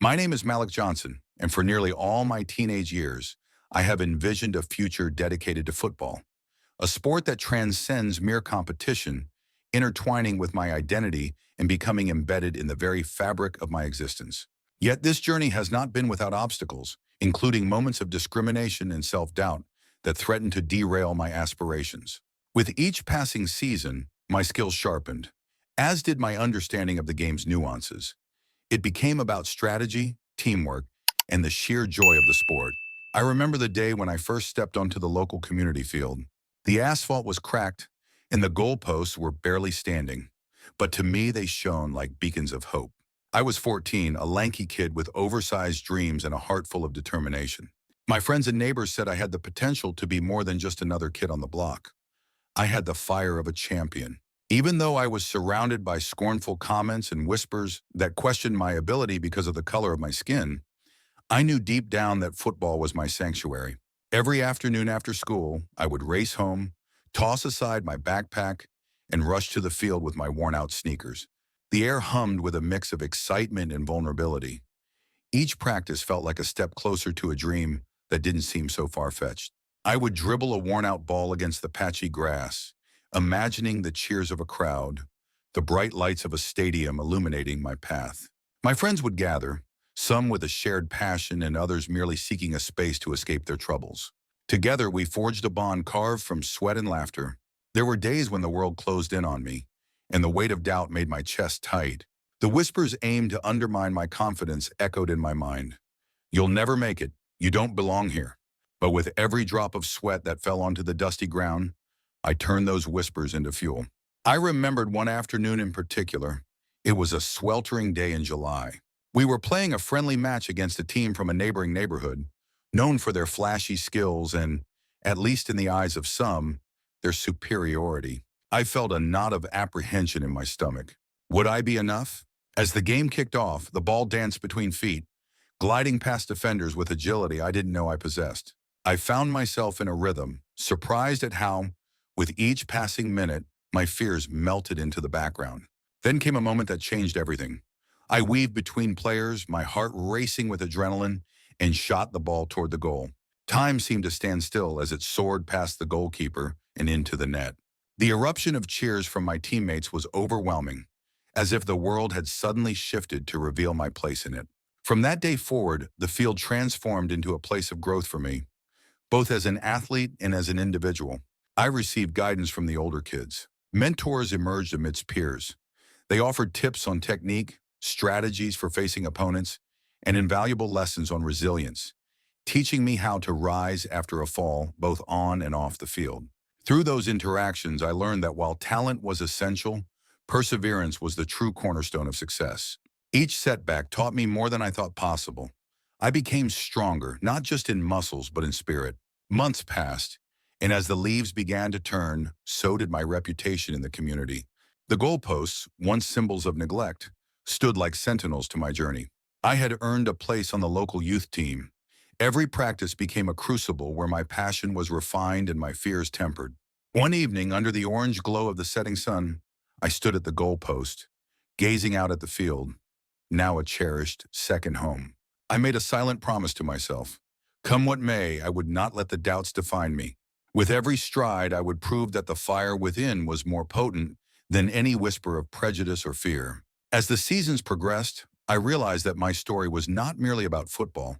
My name is Malik Johnson, and for nearly all my teenage years, I have envisioned a future dedicated to football, a sport that transcends mere competition, intertwining with my identity and becoming embedded in the very fabric of my existence. Yet this journey has not been without obstacles, including moments of discrimination and self-doubt that threaten to derail my aspirations. With each passing season, my skills sharpened, as did my understanding of the game's nuances. It became about strategy, teamwork, and the sheer joy of the sport. I remember the day when I first stepped onto the local community field. The asphalt was cracked, and the goalposts were barely standing. But to me, they shone like beacons of hope. I was 14, a lanky kid with oversized dreams and a heart full of determination. My friends and neighbors said I had the potential to be more than just another kid on the block. I had the fire of a champion. Even though I was surrounded by scornful comments and whispers that questioned my ability because of the color of my skin, I knew deep down that football was my sanctuary. Every afternoon after school, I would race home, toss aside my backpack, and rush to the field with my worn-out sneakers. The air hummed with a mix of excitement and vulnerability. Each practice felt like a step closer to a dream that didn't seem so far-fetched. I would dribble a worn-out ball against the patchy grass, imagining the cheers of a crowd, the bright lights of a stadium illuminating my path. My friends would gather, some with a shared passion and others merely seeking a space to escape their troubles. Together, we forged a bond carved from sweat and laughter. There were days when the world closed in on me, and the weight of doubt made my chest tight. The whispers aimed to undermine my confidence echoed in my mind. "You'll never make it. You don't belong here." But with every drop of sweat that fell onto the dusty ground, I turned those whispers into fuel. I remembered one afternoon in particular. It was a sweltering day in July. We were playing a friendly match against a team from a neighboring neighborhood, known for their flashy skills and, at least in the eyes of some, their superiority. I felt a knot of apprehension in my stomach. Would I be enough? As the game kicked off, the ball danced between feet, gliding past defenders with agility I didn't know I possessed. I found myself in a rhythm, surprised at how, with each passing minute, my fears melted into the background. Then came a moment that changed everything. I weaved between players, my heart racing with adrenaline, and shot the ball toward the goal. Time seemed to stand still as it soared past the goalkeeper and into the net. The eruption of cheers from my teammates was overwhelming, as if the world had suddenly shifted to reveal my place in it. From that day forward, the field transformed into a place of growth for me, both as an athlete and as an individual. I received guidance from the older kids. Mentors emerged amidst peers. They offered tips on technique, strategies for facing opponents, and invaluable lessons on resilience, teaching me how to rise after a fall, both on and off the field. Through those interactions, I learned that while talent was essential, perseverance was the true cornerstone of success. Each setback taught me more than I thought possible. I became stronger, not just in muscles, but in spirit. Months passed, and as the leaves began to turn, so did my reputation in the community. The goalposts, once symbols of neglect, stood like sentinels to my journey. I had earned a place on the local youth team. Every practice became a crucible where my passion was refined and my fears tempered. One evening, under the orange glow of the setting sun, I stood at the goalpost, gazing out at the field, now a cherished second home. I made a silent promise to myself. Come what may, I would not let the doubts define me. With every stride, I would prove that the fire within was more potent than any whisper of prejudice or fear. As the seasons progressed, I realized that my story was not merely about football.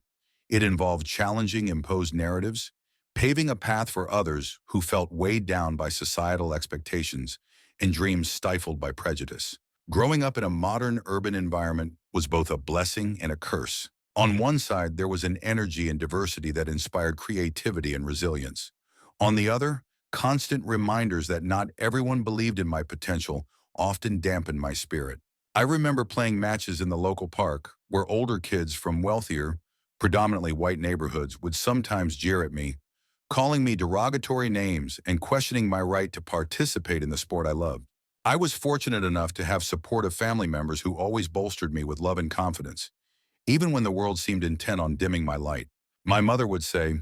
It involved challenging imposed narratives, paving a path for others who felt weighed down by societal expectations and dreams stifled by prejudice. Growing up in a modern urban environment was both a blessing and a curse. On one side, there was an energy and diversity that inspired creativity and resilience. On the other, constant reminders that not everyone believed in my potential often dampened my spirit. I remember playing matches in the local park where older kids from wealthier, predominantly white neighborhoods would sometimes jeer at me, calling me derogatory names and questioning my right to participate in the sport I loved. I was fortunate enough to have supportive family members who always bolstered me with love and confidence, even when the world seemed intent on dimming my light. My mother would say,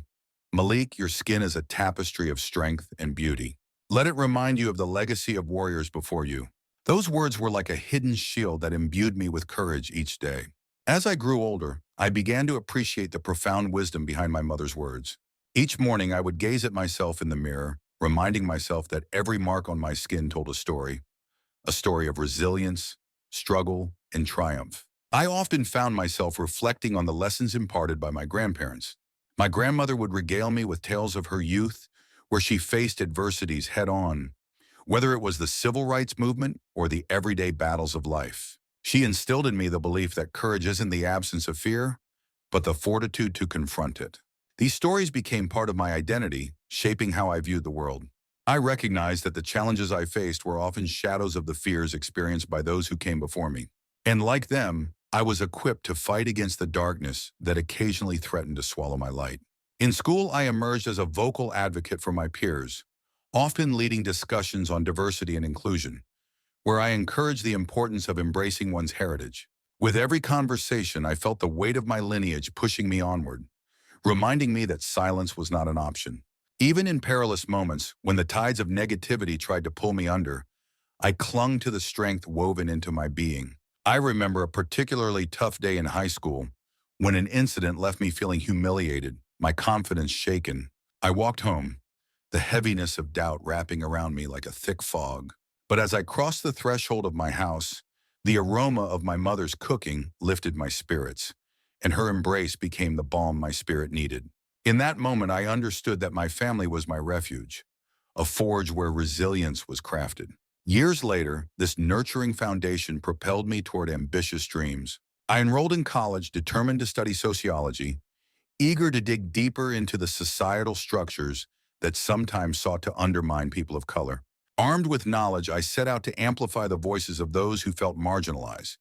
"Malik, your skin is a tapestry of strength and beauty. Let it remind you of the legacy of warriors before you." Those words were like a hidden shield that imbued me with courage each day. As I grew older, I began to appreciate the profound wisdom behind my mother's words. Each morning, I would gaze at myself in the mirror, reminding myself that every mark on my skin told a story of resilience, struggle, and triumph. I often found myself reflecting on the lessons imparted by my grandparents. My grandmother would regale me with tales of her youth, where she faced adversities head-on, whether it was the civil rights movement or the everyday battles of life. She instilled in me the belief that courage isn't the absence of fear, but the fortitude to confront it. These stories became part of my identity, shaping how I viewed the world. I recognized that the challenges I faced were often shadows of the fears experienced by those who came before me. And like them, I was equipped to fight against the darkness that occasionally threatened to swallow my light. In school, I emerged as a vocal advocate for my peers, often leading discussions on diversity and inclusion, where I encouraged the importance of embracing one's heritage. With every conversation, I felt the weight of my lineage pushing me onward, reminding me that silence was not an option. Even in perilous moments, when the tides of negativity tried to pull me under, I clung to the strength woven into my being. I remember a particularly tough day in high school when an incident left me feeling humiliated, my confidence shaken. I walked home, the heaviness of doubt wrapping around me like a thick fog. But as I crossed the threshold of my house, the aroma of my mother's cooking lifted my spirits, and her embrace became the balm my spirit needed. In that moment, I understood that my family was my refuge, a forge where resilience was crafted. Years later, this nurturing foundation propelled me toward ambitious dreams. I enrolled in college, determined to study sociology, eager to dig deeper into the societal structures that sometimes sought to undermine people of color. Armed with knowledge, I set out to amplify the voices of those who felt marginalized,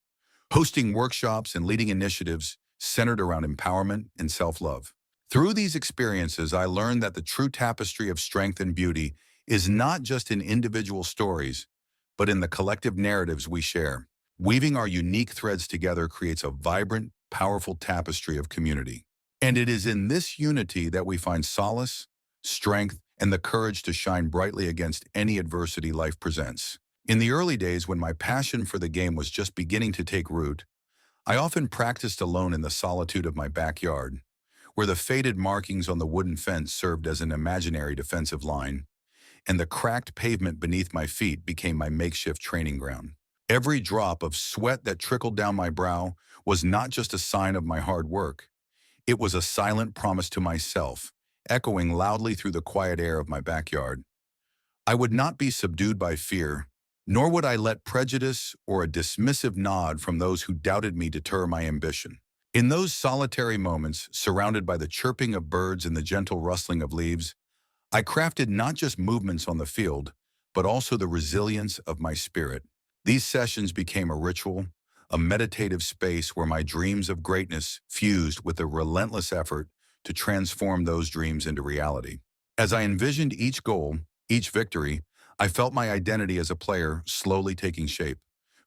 hosting workshops and leading initiatives centered around empowerment and self-love. Through these experiences, I learned that the true tapestry of strength and beauty is not just in individual stories, but in the collective narratives we share. Weaving our unique threads together creates a vibrant, powerful tapestry of community. And it is in this unity that we find solace, strength, and the courage to shine brightly against any adversity life presents. In the early days, when my passion for the game was just beginning to take root, I often practiced alone in the solitude of my backyard, where the faded markings on the wooden fence served as an imaginary defensive line, and the cracked pavement beneath my feet became my makeshift training ground. Every drop of sweat that trickled down my brow was not just a sign of my hard work. It was a silent promise to myself, echoing loudly through the quiet air of my backyard. I would not be subdued by fear, nor would I let prejudice or a dismissive nod from those who doubted me deter my ambition. In those solitary moments, surrounded by the chirping of birds and the gentle rustling of leaves, I crafted not just movements on the field, but also the resilience of my spirit. These sessions became a ritual, a meditative space where my dreams of greatness fused with a relentless effort to transform those dreams into reality. As I envisioned each goal, each victory, I felt my identity as a player slowly taking shape,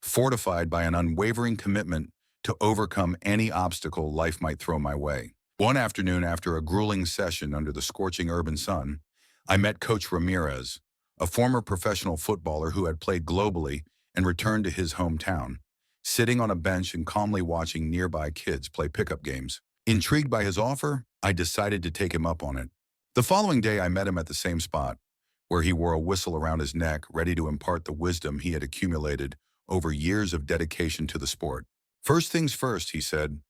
fortified by an unwavering commitment to overcome any obstacle life might throw my way. One afternoon, after a grueling session under the scorching urban sun, I met Coach Ramirez, a former professional footballer who had played globally and returned to his hometown, sitting on a bench and calmly watching nearby kids play pickup games. Intrigued by his offer, I decided to take him up on it. The following day, I met him at the same spot, where he wore a whistle around his neck, ready to impart the wisdom he had accumulated over years of dedication to the sport. "First things first," he said,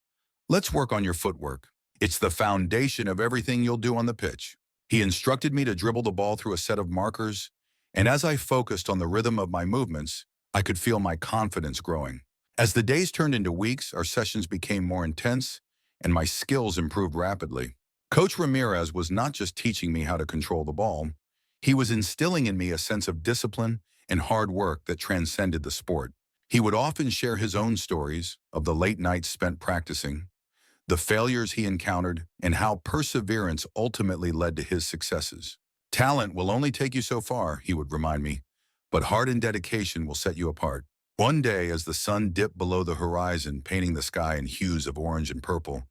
"let's work on your footwork. It's the foundation of everything you'll do on the pitch." He instructed me to dribble the ball through a set of markers, and as I focused on the rhythm of my movements, I could feel my confidence growing. As the days turned into weeks, our sessions became more intense, and my skills improved rapidly. Coach Ramirez was not just teaching me how to control the ball, he was instilling in me a sense of discipline and hard work that transcended the sport. He would often share his own stories of the late nights spent practicing, the failures he encountered, and how perseverance ultimately led to his successes. "Talent will only take you so far," he would remind me, "but heart and dedication will set you apart." One day, as the sun dipped below the horizon, painting the sky in hues of orange and purple,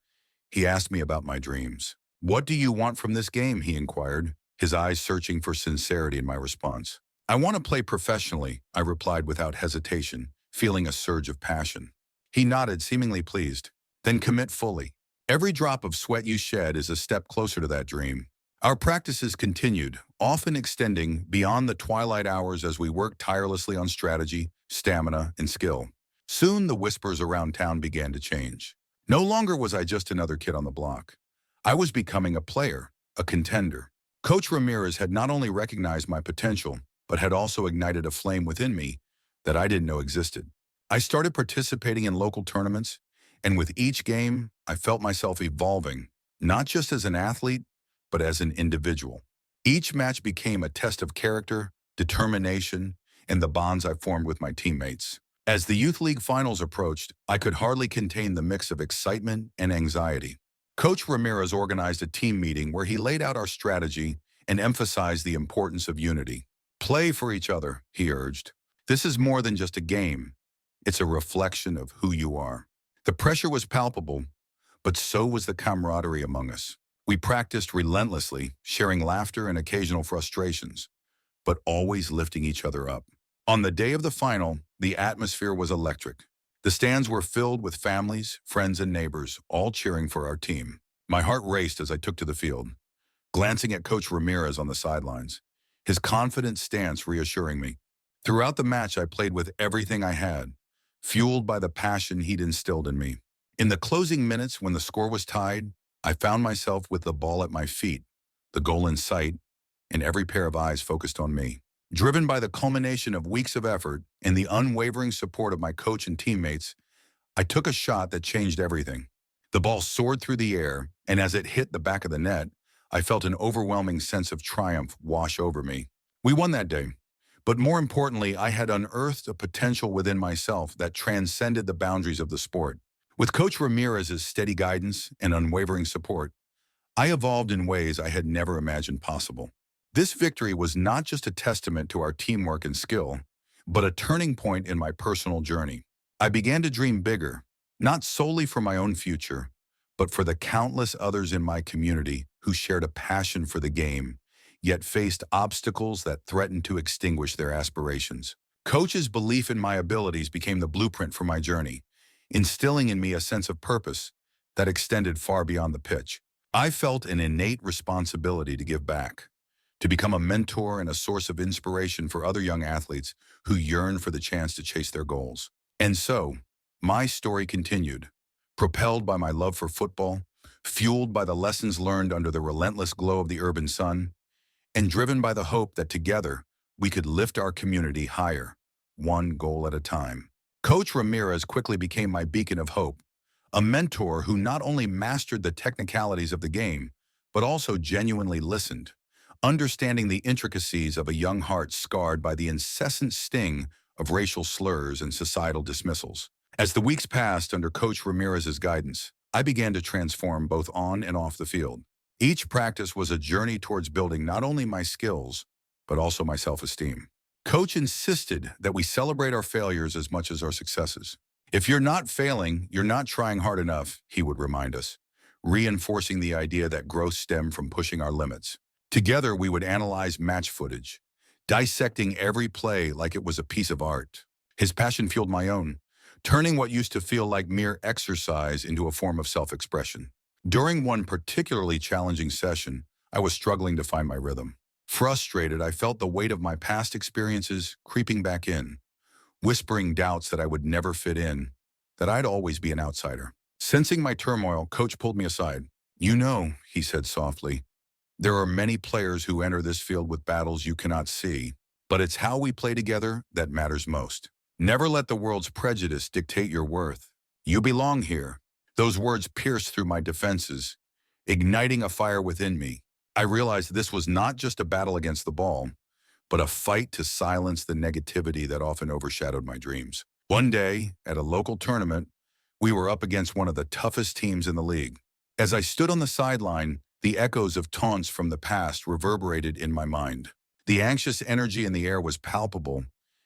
he asked me about my dreams. "What do you want from this game?" he inquired, his eyes searching for sincerity in my response. "I want to play professionally," I replied without hesitation, feeling a surge of passion. He nodded, seemingly pleased. then commit fully. Every drop of sweat you shed is a step closer to that dream. Our practices continued, often extending beyond the twilight hours as we worked tirelessly on strategy, stamina, and skill. Soon the whispers around town began to change. No longer was I just another kid on the block. I was becoming a player, a contender. Coach Ramirez had not only recognized my potential, but had also ignited a flame within me that I didn't know existed. I started participating in local tournaments, and with each game, I felt myself evolving, not just as an athlete, but as an individual. Each match became a test of character, determination, and the bonds I formed with my teammates. As the Youth League finals approached, I could hardly contain the mix of excitement and anxiety. Coach Ramirez organized a team meeting where he laid out our strategy and emphasized the importance of unity. Play for each other, he urged. This is more than just a game. It's a reflection of who you are. The pressure was palpable, but so was the camaraderie among us. We practiced relentlessly, sharing laughter and occasional frustrations, but always lifting each other up. On the day of the final, the atmosphere was electric. The stands were filled with families, friends, and neighbors, all cheering for our team. My heart raced as I took to the field, glancing at Coach Ramirez on the sidelines, his confident stance reassuring me. Throughout the match, I played with everything I had, fueled by the passion he'd instilled in me. In the closing minutes, when the score was tied, I found myself with the ball at my feet, the goal in sight, and every pair of eyes focused on me. Driven by the culmination of weeks of effort and the unwavering support of my coach and teammates, I took a shot that changed everything. The ball soared through the air, and as it hit the back of the net, I felt an overwhelming sense of triumph wash over me. We won that day, but more importantly, I had unearthed a potential within myself that transcended the boundaries of the sport. With Coach Ramirez's steady guidance and unwavering support, I evolved in ways I had never imagined possible. This victory was not just a testament to our teamwork and skill, but a turning point in my personal journey. I began to dream bigger, not solely for my own future, but for the countless others in my community who shared a passion for the game, yet faced obstacles that threatened to extinguish their aspirations. Coach's belief in my abilities became the blueprint for my journey, instilling in me a sense of purpose that extended far beyond the pitch. I felt an innate responsibility to give back, to become a mentor and a source of inspiration for other young athletes who yearn for the chance to chase their goals. And so, my story continued, propelled by my love for football, fueled by the lessons learned under the relentless glow of the urban sun, and driven by the hope that together we could lift our community higher, one goal at a time. Coach Ramirez quickly became my beacon of hope, a mentor who not only mastered the technicalities of the game, but also genuinely listened, understanding the intricacies of a young heart scarred by the incessant sting of racial slurs and societal dismissals. As the weeks passed under Coach Ramirez's guidance, I began to transform both on and off the field. Each practice was a journey towards building not only my skills, but also my self-esteem. Coach insisted that we celebrate our failures as much as our successes. If you're not failing, you're not trying hard enough, he would remind us, reinforcing the idea that growth stemmed from pushing our limits. Together, we would analyze match footage, dissecting every play like it was a piece of art. His passion fueled my own, turning what used to feel like mere exercise into a form of self-expression. During one particularly challenging session, I was struggling to find my rhythm. Frustrated, I felt the weight of my past experiences creeping back in, whispering doubts that I would never fit in, that I'd always be an outsider. Sensing my turmoil, Coach pulled me aside. "You know," he said softly, "there are many players who enter this field with battles you cannot see, but it's how we play together that matters most. Never let the world's prejudice dictate your worth. You belong here." Those words pierced through my defenses, igniting a fire within me. I realized this was not just a battle against the ball, but a fight to silence the negativity that often overshadowed my dreams. One day, at a local tournament, we were up against one of the toughest teams in the league. As I stood on the sideline, the echoes of taunts from the past reverberated in my mind. The anxious energy in the air was palpable,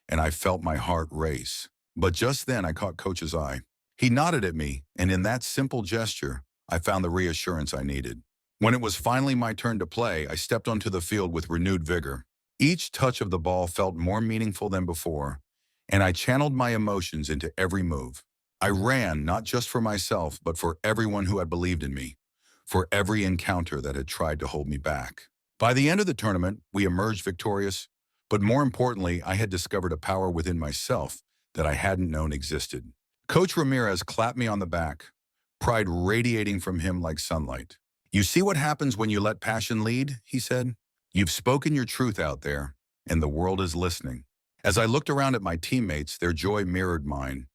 and I felt my heart race. But just then, I caught Coach's eye. He nodded at me, and in that simple gesture, I found the reassurance I needed. When it was finally my turn to play, I stepped onto the field with renewed vigor. Each touch of the ball felt more meaningful than before, and I channeled my emotions into every move. I ran not just for myself, but for everyone who had believed in me, for every encounter that had tried to hold me back. By the end of the tournament, we emerged victorious, but more importantly, I had discovered a power within myself that I hadn't known existed. Coach Ramirez clapped me on the back, pride radiating from him like sunlight. "You see what happens when you let passion lead?" he said. "You've spoken your truth out there, and the world is listening." As I looked around at my teammates, their joy mirrored mine.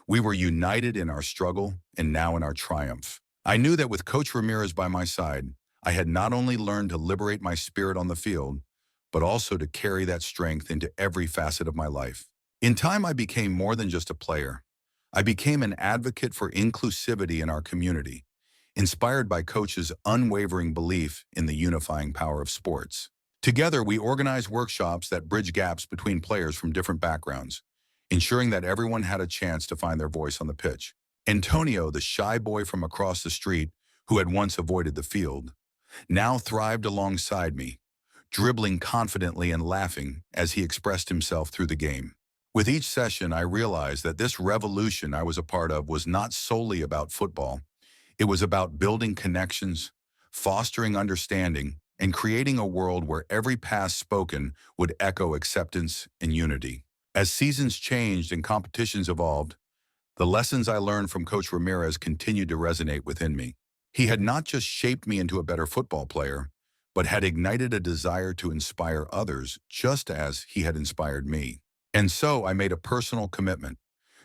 We were united in our struggle and now in our triumph. I knew that with Coach Ramirez by my side, I had not only learned to liberate my spirit on the field, but also to carry that strength into every facet of my life. In time, I became more than just a player. I became an advocate for inclusivity in our community, inspired by Coach's unwavering belief in the unifying power of sports. Together, we organized workshops that bridge gaps between players from different backgrounds, ensuring that everyone had a chance to find their voice on the pitch. Antonio, the shy boy from across the street who had once avoided the field, now thrived alongside me, dribbling confidently and laughing as he expressed himself through the game. With each session, I realized that this revolution I was a part of was not solely about football. It was about building connections, fostering understanding, and creating a world where every pass spoken would echo acceptance and unity. As seasons changed and competitions evolved, the lessons I learned from Coach Ramirez continued to resonate within me. He had not just shaped me into a better football player, but had ignited a desire to inspire others just as he had inspired me. And so I made a personal commitment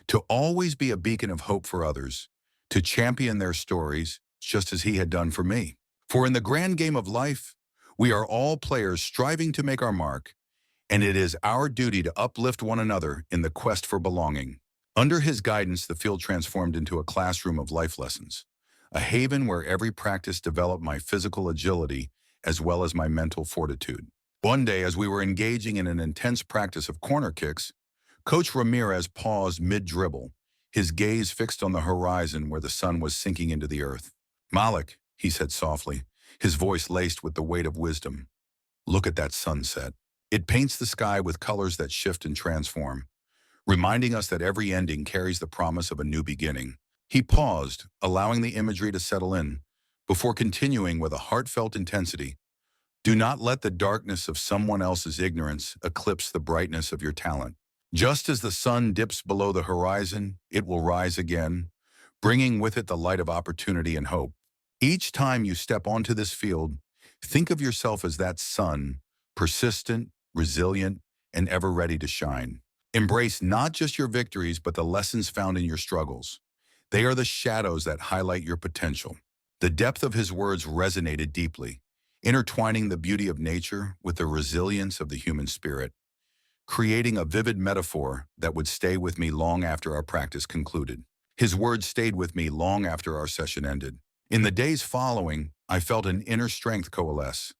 to always be a beacon of hope for others, to champion their stories just as he had done for me. For in the grand game of life, we are all players striving to make our mark, and it is our duty to uplift one another in the quest for belonging. Under his guidance, the field transformed into a classroom of life lessons, a haven where every practice developed my physical agility as well as my mental fortitude. One day, as we were engaging in an intense practice of corner kicks, Coach Ramirez paused mid-dribble, his gaze fixed on the horizon where the sun was sinking into the earth. "Malik," he said softly, his voice laced with the weight of wisdom, "look at that sunset. It paints the sky with colors that shift and transform, reminding us that every ending carries the promise of a new beginning." He paused, allowing the imagery to settle in, before continuing with a heartfelt intensity. "Do not let the darkness of someone else's ignorance eclipse the brightness of your talent. Just as the sun dips below the horizon, it will rise again, bringing with it the light of opportunity and hope. Each time you step onto this field, think of yourself as that sun, persistent, resilient, and ever ready to shine. Embrace not just your victories, but the lessons found in your struggles. They are the shadows that highlight your potential." The depth of his words resonated deeply, intertwining the beauty of nature with the resilience of the human spirit, creating a vivid metaphor that would stay with me long after our practice concluded. His words stayed with me long after our session ended. In the days following, I felt an inner strength coalesce,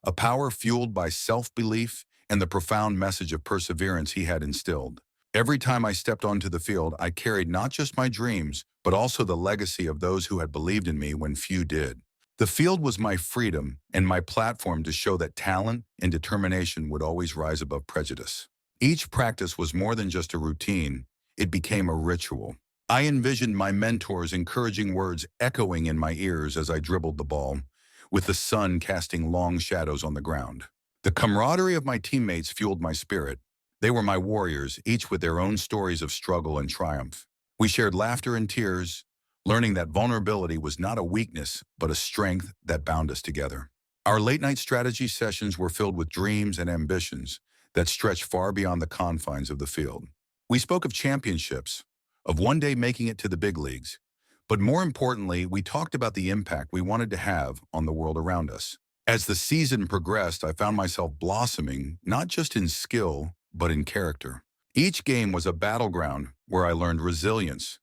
a power fueled by self-belief and the profound message of perseverance he had instilled. Every time I stepped onto the field, I carried not just my dreams, but also the legacy of those who had believed in me when few did. The field was my freedom and my platform to show that talent and determination would always rise above prejudice. Each practice was more than just a routine, it became a ritual. I envisioned my mentors' encouraging words echoing in my ears as I dribbled the ball, with the sun casting long shadows on the ground. The camaraderie of my teammates fueled my spirit. They were my warriors, each with their own stories of struggle and triumph. We shared laughter and tears, learning that vulnerability was not a weakness, but a strength that bound us together. Our late-night strategy sessions were filled with dreams and ambitions that stretched far beyond the confines of the field. We spoke of championships, of one day making it to the big leagues, but more importantly, we talked about the impact we wanted to have on the world around us. As the season progressed, I found myself blossoming, not just in skill, but in character. Each game was a battleground where I learned resilience,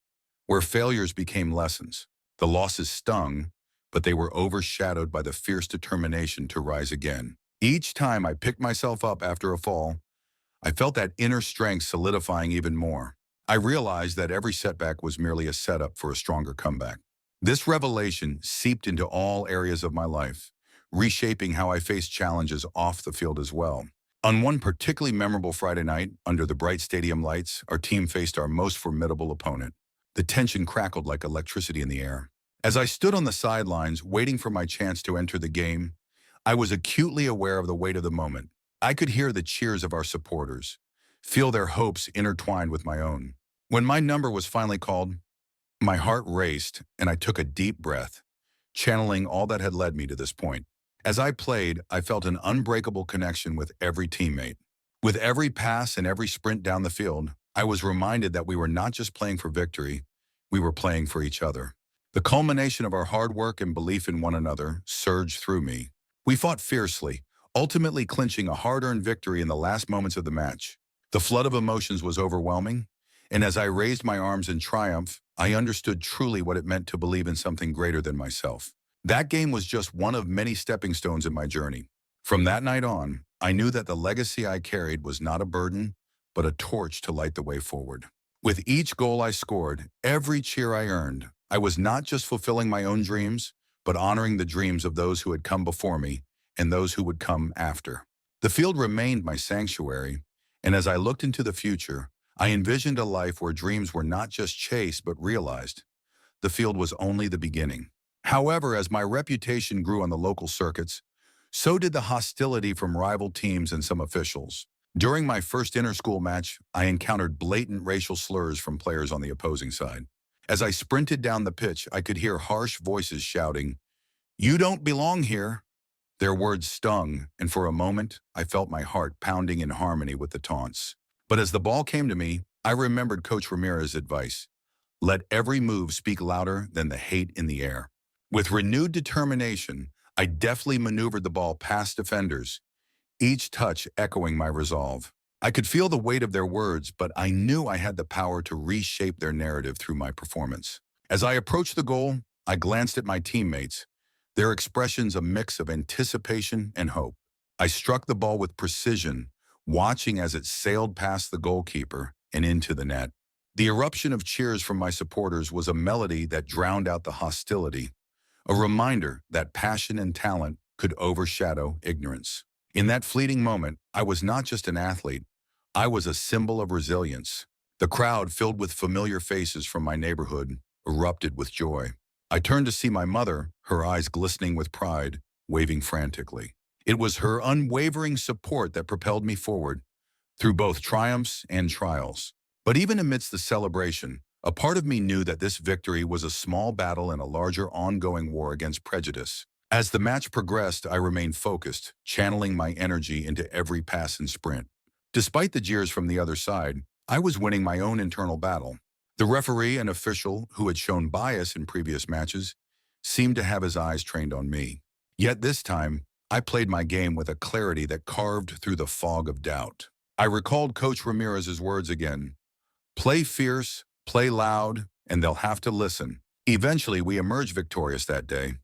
where failures became lessons. The losses stung, but they were overshadowed by the fierce determination to rise again. Each time I picked myself up after a fall, I felt that inner strength solidifying even more. I realized that every setback was merely a setup for a stronger comeback. This revelation seeped into all areas of my life, reshaping how I faced challenges off the field as well. On one particularly memorable Friday night, under the bright stadium lights, our team faced our most formidable opponent, The tension crackled like electricity in the air. As I stood on the sidelines, waiting for my chance to enter the game, I was acutely aware of the weight of the moment. I could hear the cheers of our supporters, feel their hopes intertwined with my own. When my number was finally called, my heart raced and I took a deep breath, channeling all that had led me to this point. As I played, I felt an unbreakable connection with every teammate. With every pass and every sprint down the field, I was reminded that we were not just playing for victory, we were playing for each other. The culmination of our hard work and belief in one another surged through me. We fought fiercely, ultimately clinching a hard-earned victory in the last moments of the match. The flood of emotions was overwhelming, and as I raised my arms in triumph, I understood truly what it meant to believe in something greater than myself. That game was just one of many stepping stones in my journey. From that night on, I knew that the legacy I carried was not a burden, but a torch to light the way forward. With each goal I scored, every cheer I earned, I was not just fulfilling my own dreams, but honoring the dreams of those who had come before me and those who would come after. The field remained my sanctuary, and as I looked into the future, I envisioned a life where dreams were not just chased but realized. The field was only the beginning. However, as my reputation grew on the local circuits, so did the hostility from rival teams and some officials. During my first inter-school match, I encountered blatant racial slurs from players on the opposing side. As I sprinted down the pitch, I could hear harsh voices shouting, "You don't belong here." Their words stung, and for a moment, I felt my heart pounding in harmony with the taunts. But as the ball came to me, I remembered Coach Ramirez's advice: let every move speak louder than the hate in the air. With renewed determination, I deftly maneuvered the ball past defenders, each touch echoing my resolve. I could feel the weight of their words, but I knew I had the power to reshape their narrative through my performance. As I approached the goal, I glanced at my teammates, their expressions a mix of anticipation and hope. I struck the ball with precision, watching as it sailed past the goalkeeper and into the net. The eruption of cheers from my supporters was a melody that drowned out the hostility, a reminder that passion and talent could overshadow ignorance. In that fleeting moment, I was not just an athlete, I was a symbol of resilience. The crowd, filled with familiar faces from my neighborhood, erupted with joy. I turned to see my mother, her eyes glistening with pride, waving frantically. It was her unwavering support that propelled me forward, through both triumphs and trials. But even amidst the celebration, a part of me knew that this victory was a small battle in a larger ongoing war against prejudice. As the match progressed, I remained focused, channeling my energy into every pass and sprint. Despite the jeers from the other side, I was winning my own internal battle. The referee, an official who had shown bias in previous matches, seemed to have his eyes trained on me. Yet this time, I played my game with a clarity that carved through the fog of doubt. I recalled Coach Ramirez's words again: play fierce, play loud, and they'll have to listen. Eventually, we emerged victorious that day,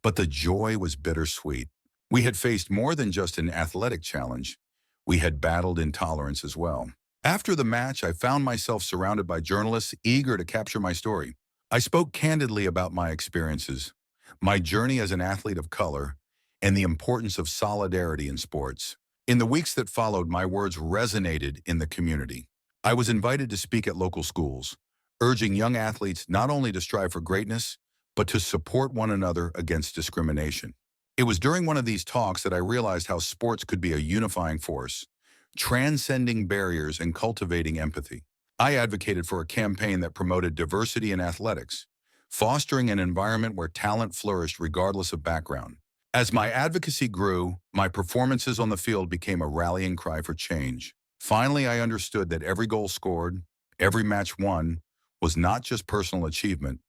but the joy was bittersweet. We had faced more than just an athletic challenge. We had battled intolerance as well. After the match, I found myself surrounded by journalists eager to capture my story. I spoke candidly about my experiences, my journey as an athlete of color, and the importance of solidarity in sports. In the weeks that followed, my words resonated in the community. I was invited to speak at local schools, urging young athletes not only to strive for greatness, but to support one another against discrimination. It was during one of these talks that I realized how sports could be a unifying force, transcending barriers and cultivating empathy. I advocated for a campaign that promoted diversity in athletics, fostering an environment where talent flourished regardless of background. As my advocacy grew, my performances on the field became a rallying cry for change. Finally, I understood that every goal scored, every match won, was not just personal achievement.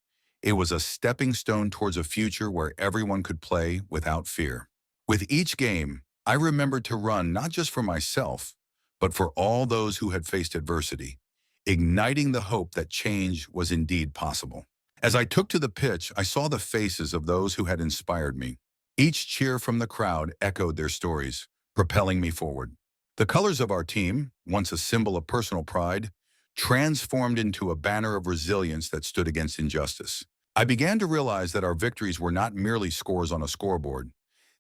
It was a stepping stone towards a future where everyone could play without fear. With each game, I remembered to run not just for myself, but for all those who had faced adversity, igniting the hope that change was indeed possible. As I took to the pitch, I saw the faces of those who had inspired me. Each cheer from the crowd echoed their stories, propelling me forward. The colors of our team, once a symbol of personal pride, transformed into a banner of resilience that stood against injustice. I began to realize that our victories were not merely scores on a scoreboard.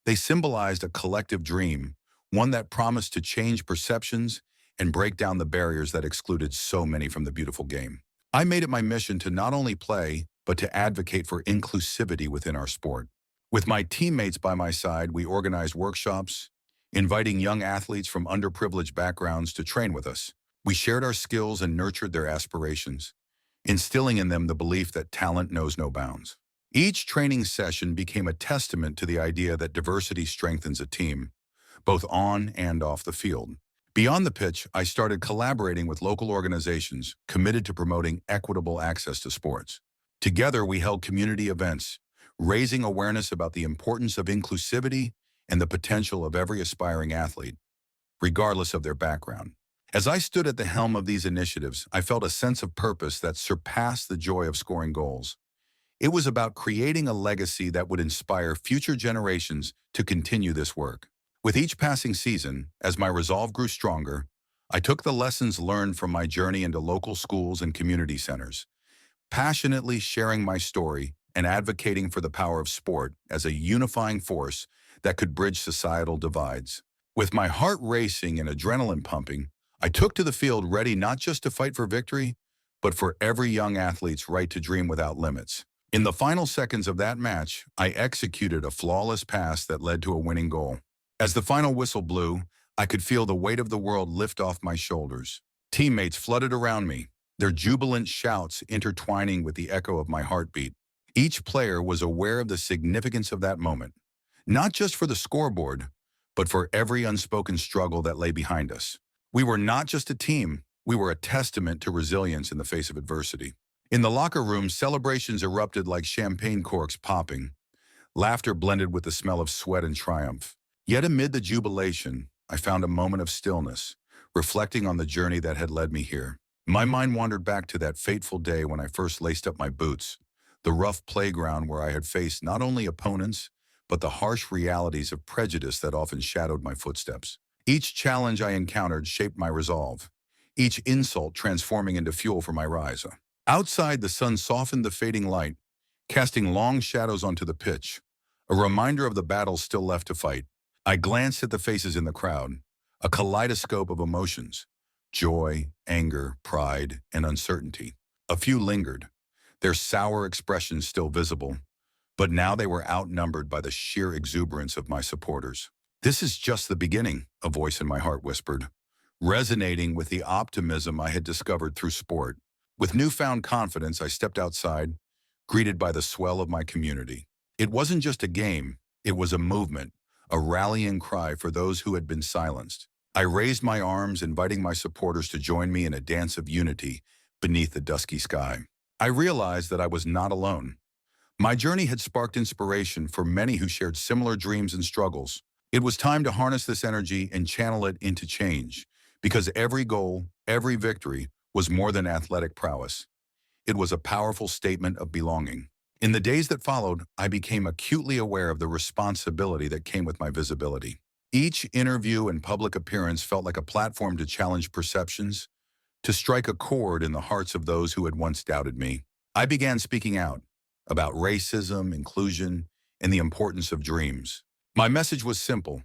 They symbolized a collective dream, one that promised to change perceptions and break down the barriers that excluded so many from the beautiful game. I made it my mission to not only play, but to advocate for inclusivity within our sport. With my teammates by my side, we organized workshops, inviting young athletes from underprivileged backgrounds to train with us. We shared our skills and nurtured their aspirations, instilling in them the belief that talent knows no bounds. Each training session became a testament to the idea that diversity strengthens a team, both on and off the field. Beyond the pitch, I started collaborating with local organizations committed to promoting equitable access to sports. Together, we held community events, raising awareness about the importance of inclusivity and the potential of every aspiring athlete, regardless of their background. As I stood at the helm of these initiatives, I felt a sense of purpose that surpassed the joy of scoring goals. It was about creating a legacy that would inspire future generations to continue this work. With each passing season, as my resolve grew stronger, I took the lessons learned from my journey into local schools and community centers, passionately sharing my story and advocating for the power of sport as a unifying force that could bridge societal divides. With my heart racing and adrenaline pumping, I took to the field ready not just to fight for victory, but for every young athlete's right to dream without limits. In the final seconds of that match, I executed a flawless pass that led to a winning goal. As the final whistle blew, I could feel the weight of the world lift off my shoulders. Teammates flooded around me, their jubilant shouts intertwining with the echo of my heartbeat. Each player was aware of the significance of that moment, not just for the scoreboard, but for every unspoken struggle that lay behind us. We were not just a team, we were a testament to resilience in the face of adversity. In the locker room, celebrations erupted like champagne corks popping. Laughter blended with the smell of sweat and triumph. Yet amid the jubilation, I found a moment of stillness, reflecting on the journey that had led me here. My mind wandered back to that fateful day when I first laced up my boots, the rough playground where I had faced not only opponents, but the harsh realities of prejudice that often shadowed my footsteps. Each challenge I encountered shaped my resolve, each insult transforming into fuel for my rise. Outside, the sun softened the fading light, casting long shadows onto the pitch, a reminder of the battles still left to fight. I glanced at the faces in the crowd, a kaleidoscope of emotions: joy, anger, pride, and uncertainty. A few lingered, their sour expressions still visible, but now they were outnumbered by the sheer exuberance of my supporters. "This is just the beginning," a voice in my heart whispered, resonating with the optimism I had discovered through sport. With newfound confidence, I stepped outside, greeted by the swell of my community. It wasn't just a game, it was a movement, a rallying cry for those who had been silenced. I raised my arms, inviting my supporters to join me in a dance of unity beneath the dusky sky. I realized that I was not alone. My journey had sparked inspiration for many who shared similar dreams and struggles. It was time to harness this energy and channel it into change, because every goal, every victory, was more than athletic prowess. It was a powerful statement of belonging. In the days that followed, I became acutely aware of the responsibility that came with my visibility. Each interview and public appearance felt like a platform to challenge perceptions, to strike a chord in the hearts of those who had once doubted me. I began speaking out about racism, inclusion, and the importance of dreams. My message was simple: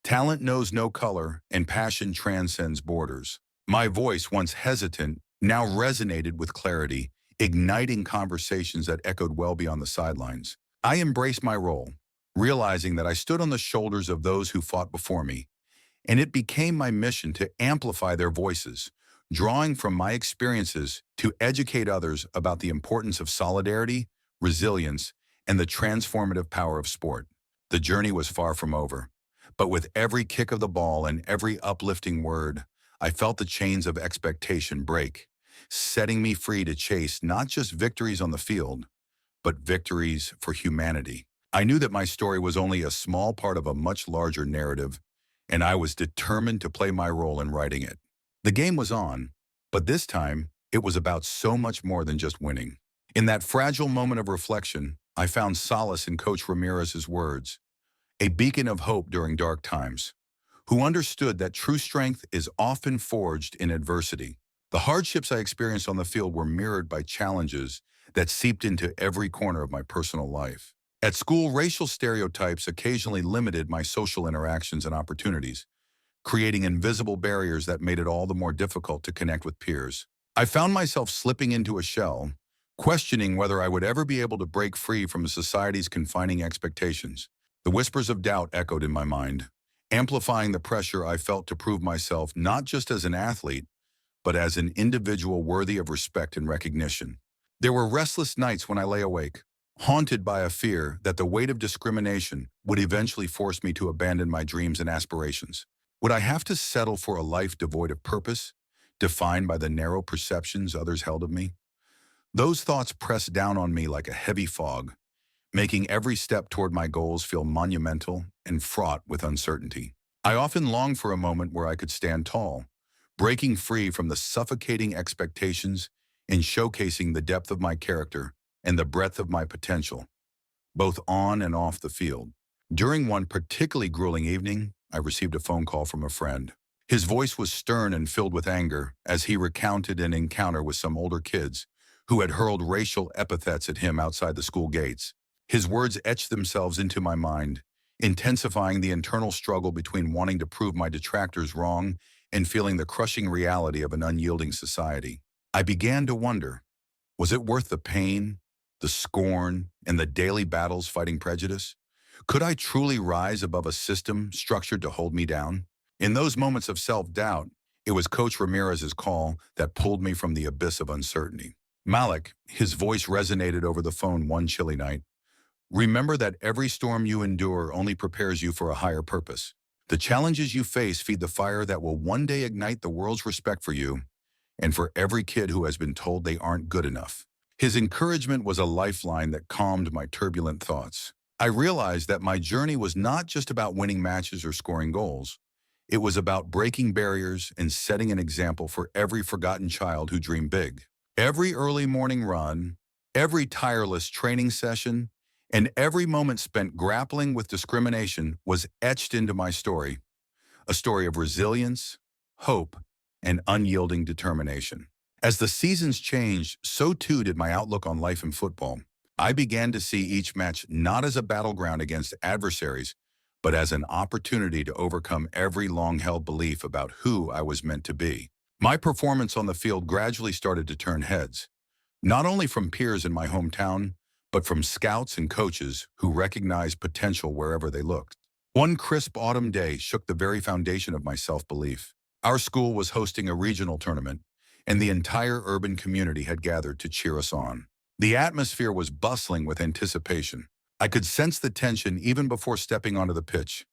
talent knows no color, and passion transcends borders. My voice, once hesitant, now resonated with clarity, igniting conversations that echoed well beyond the sidelines. I embraced my role, realizing that I stood on the shoulders of those who fought before me, and it became my mission to amplify their voices, drawing from my experiences to educate others about the importance of solidarity, resilience, and the transformative power of sport. The journey was far from over, but with every kick of the ball and every uplifting word, I felt the chains of expectation break, setting me free to chase not just victories on the field, but victories for humanity. I knew that my story was only a small part of a much larger narrative, and I was determined to play my role in writing it. The game was on, but this time, it was about so much more than just winning. In that fragile moment of reflection, I found solace in Coach Ramirez's words, a beacon of hope during dark times, who understood that true strength is often forged in adversity. The hardships I experienced on the field were mirrored by challenges that seeped into every corner of my personal life. At school, racial stereotypes occasionally limited my social interactions and opportunities, creating invisible barriers that made it all the more difficult to connect with peers. I found myself slipping into a shell, questioning whether I would ever be able to break free from society's confining expectations. The whispers of doubt echoed in my mind, amplifying the pressure I felt to prove myself not just as an athlete, but as an individual worthy of respect and recognition. There were restless nights when I lay awake, haunted by a fear that the weight of discrimination would eventually force me to abandon my dreams and aspirations. Would I have to settle for a life devoid of purpose, defined by the narrow perceptions others held of me? Those thoughts pressed down on me like a heavy fog, making every step toward my goals feel monumental and fraught with uncertainty. I often longed for a moment where I could stand tall, breaking free from the suffocating expectations and showcasing the depth of my character and the breadth of my potential, both on and off the field. During one particularly grueling evening, I received a phone call from a friend. His voice was stern and filled with anger as he recounted an encounter with some older kids who had hurled racial epithets at him outside the school gates. His words etched themselves into my mind, intensifying the internal struggle between wanting to prove my detractors wrong and feeling the crushing reality of an unyielding society. I began to wonder, was it worth the pain, the scorn, and the daily battles fighting prejudice? Could I truly rise above a system structured to hold me down? In those moments of self-doubt, it was Coach Ramirez's call that pulled me from the abyss of uncertainty. Malik, his voice resonated over the phone one chilly night. Remember that every storm you endure only prepares you for a higher purpose. The challenges you face feed the fire that will one day ignite the world's respect for you and for every kid who has been told they aren't good enough. His encouragement was a lifeline that calmed my turbulent thoughts. I realized that my journey was not just about winning matches or scoring goals. It was about breaking barriers and setting an example for every forgotten child who dreamed big. Every early morning run, every tireless training session, and every moment spent grappling with discrimination was etched into my story, a story of resilience, hope, and unyielding determination. As the seasons changed, so too did my outlook on life and football. I began to see each match not as a battleground against adversaries, but as an opportunity to overcome every long-held belief about who I was meant to be. My performance on the field gradually started to turn heads, not only from peers in my hometown, but from scouts and coaches who recognized potential wherever they looked. One crisp autumn day shook the very foundation of my self-belief. Our school was hosting a regional tournament, and the entire urban community had gathered to cheer us on. The atmosphere was bustling with anticipation. I could sense the tension even before stepping onto the pitch,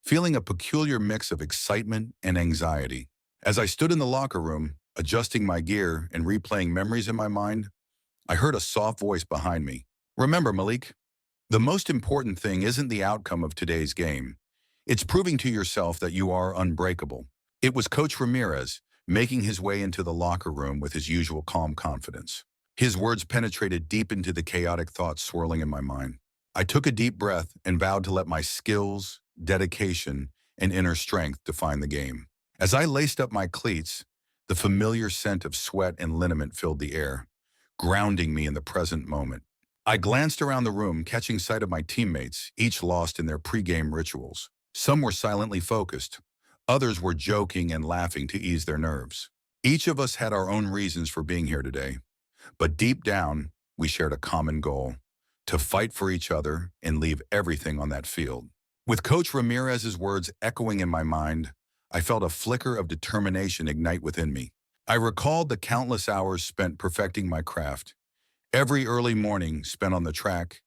feeling a peculiar mix of excitement and anxiety. As I stood in the locker room, adjusting my gear and replaying memories in my mind, I heard a soft voice behind me. Remember, Malik, the most important thing isn't the outcome of today's game. It's proving to yourself that you are unbreakable. It was Coach Ramirez, making his way into the locker room with his usual calm confidence. His words penetrated deep into the chaotic thoughts swirling in my mind. I took a deep breath and vowed to let my skills, dedication, and inner strength define the game. As I laced up my cleats, the familiar scent of sweat and liniment filled the air, grounding me in the present moment. I glanced around the room, catching sight of my teammates, each lost in their pre-game rituals. Some were silently focused. Others were joking and laughing to ease their nerves. Each of us had our own reasons for being here today, but deep down, we shared a common goal: to fight for each other and leave everything on that field. With Coach Ramirez's words echoing in my mind, I felt a flicker of determination ignite within me. I recalled the countless hours spent perfecting my craft, every early morning spent on the track,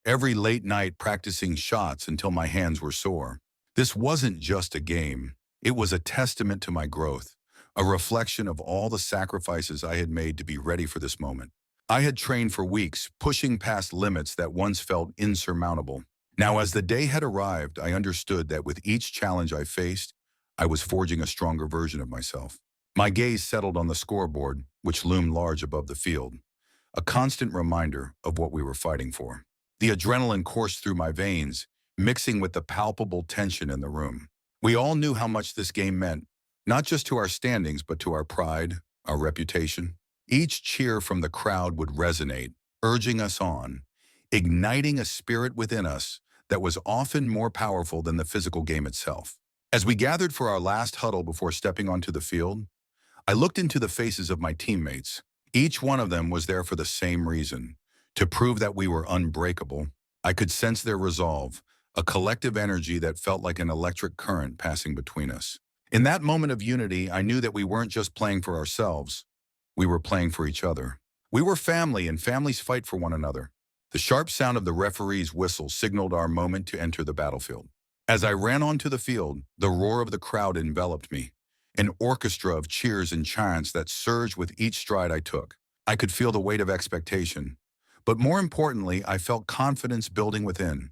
every late night practicing shots until my hands were sore. This wasn't just a game. It was a testament to my growth, a reflection of all the sacrifices I had made to be ready for this moment. I had trained for weeks, pushing past limits that once felt insurmountable. Now, as the day had arrived, I understood that with each challenge I faced, I was forging a stronger version of myself. My gaze settled on the scoreboard, which loomed large above the field, a constant reminder of what we were fighting for. The adrenaline coursed through my veins, mixing with the palpable tension in the room. We all knew how much this game meant, not just to our standings, but to our pride, our reputation. Each cheer from the crowd would resonate, urging us on, igniting a spirit within us that was often more powerful than the physical game itself. As we gathered for our last huddle before stepping onto the field, I looked into the faces of my teammates. Each one of them was there for the same reason, to prove that we were unbreakable. I could sense their resolve, a collective energy that felt like an electric current passing between us. In that moment of unity, I knew that we weren't just playing for ourselves. We were playing for each other. We were family, and families fight for one another. The sharp sound of the referee's whistle signaled our moment to enter the battlefield. As I ran onto the field, the roar of the crowd enveloped me, an orchestra of cheers and chants that surged with each stride I took. I could feel the weight of expectation, but more importantly, I felt confidence building within,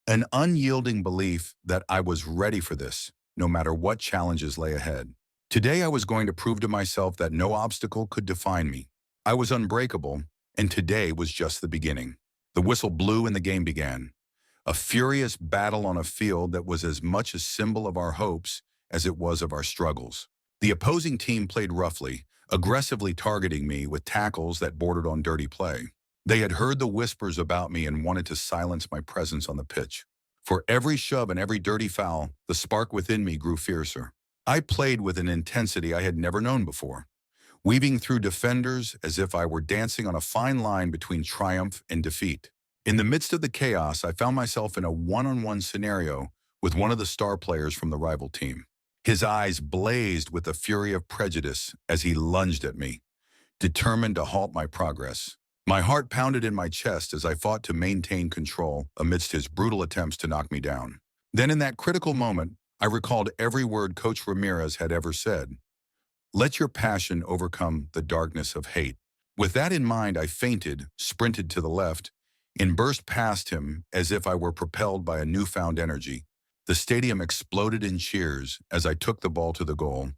an unyielding belief that I was ready for this, no matter what challenges lay ahead. Today I was going to prove to myself that no obstacle could define me. I was unbreakable, and today was just the beginning. The whistle blew and the game began. A furious battle on a field that was as much a symbol of our hopes as it was of our struggles. The opposing team played roughly, aggressively targeting me with tackles that bordered on dirty play. They had heard the whispers about me and wanted to silence my presence on the pitch. For every shove and every dirty foul, the spark within me grew fiercer. I played with an intensity I had never known before, weaving through defenders as if I were dancing on a fine line between triumph and defeat. In the midst of the chaos, I found myself in a one-on-one scenario with one of the star players from the rival team. His eyes blazed with the fury of prejudice as he lunged at me, determined to halt my progress. My heart pounded in my chest as I fought to maintain control amidst his brutal attempts to knock me down. Then in that critical moment, I recalled every word Coach Ramirez had ever said. Let your passion overcome the darkness of hate. With that in mind, I fainted, sprinted to the left, and burst past him as if I were propelled by a newfound energy. The stadium exploded in cheers as I took the ball to the goal,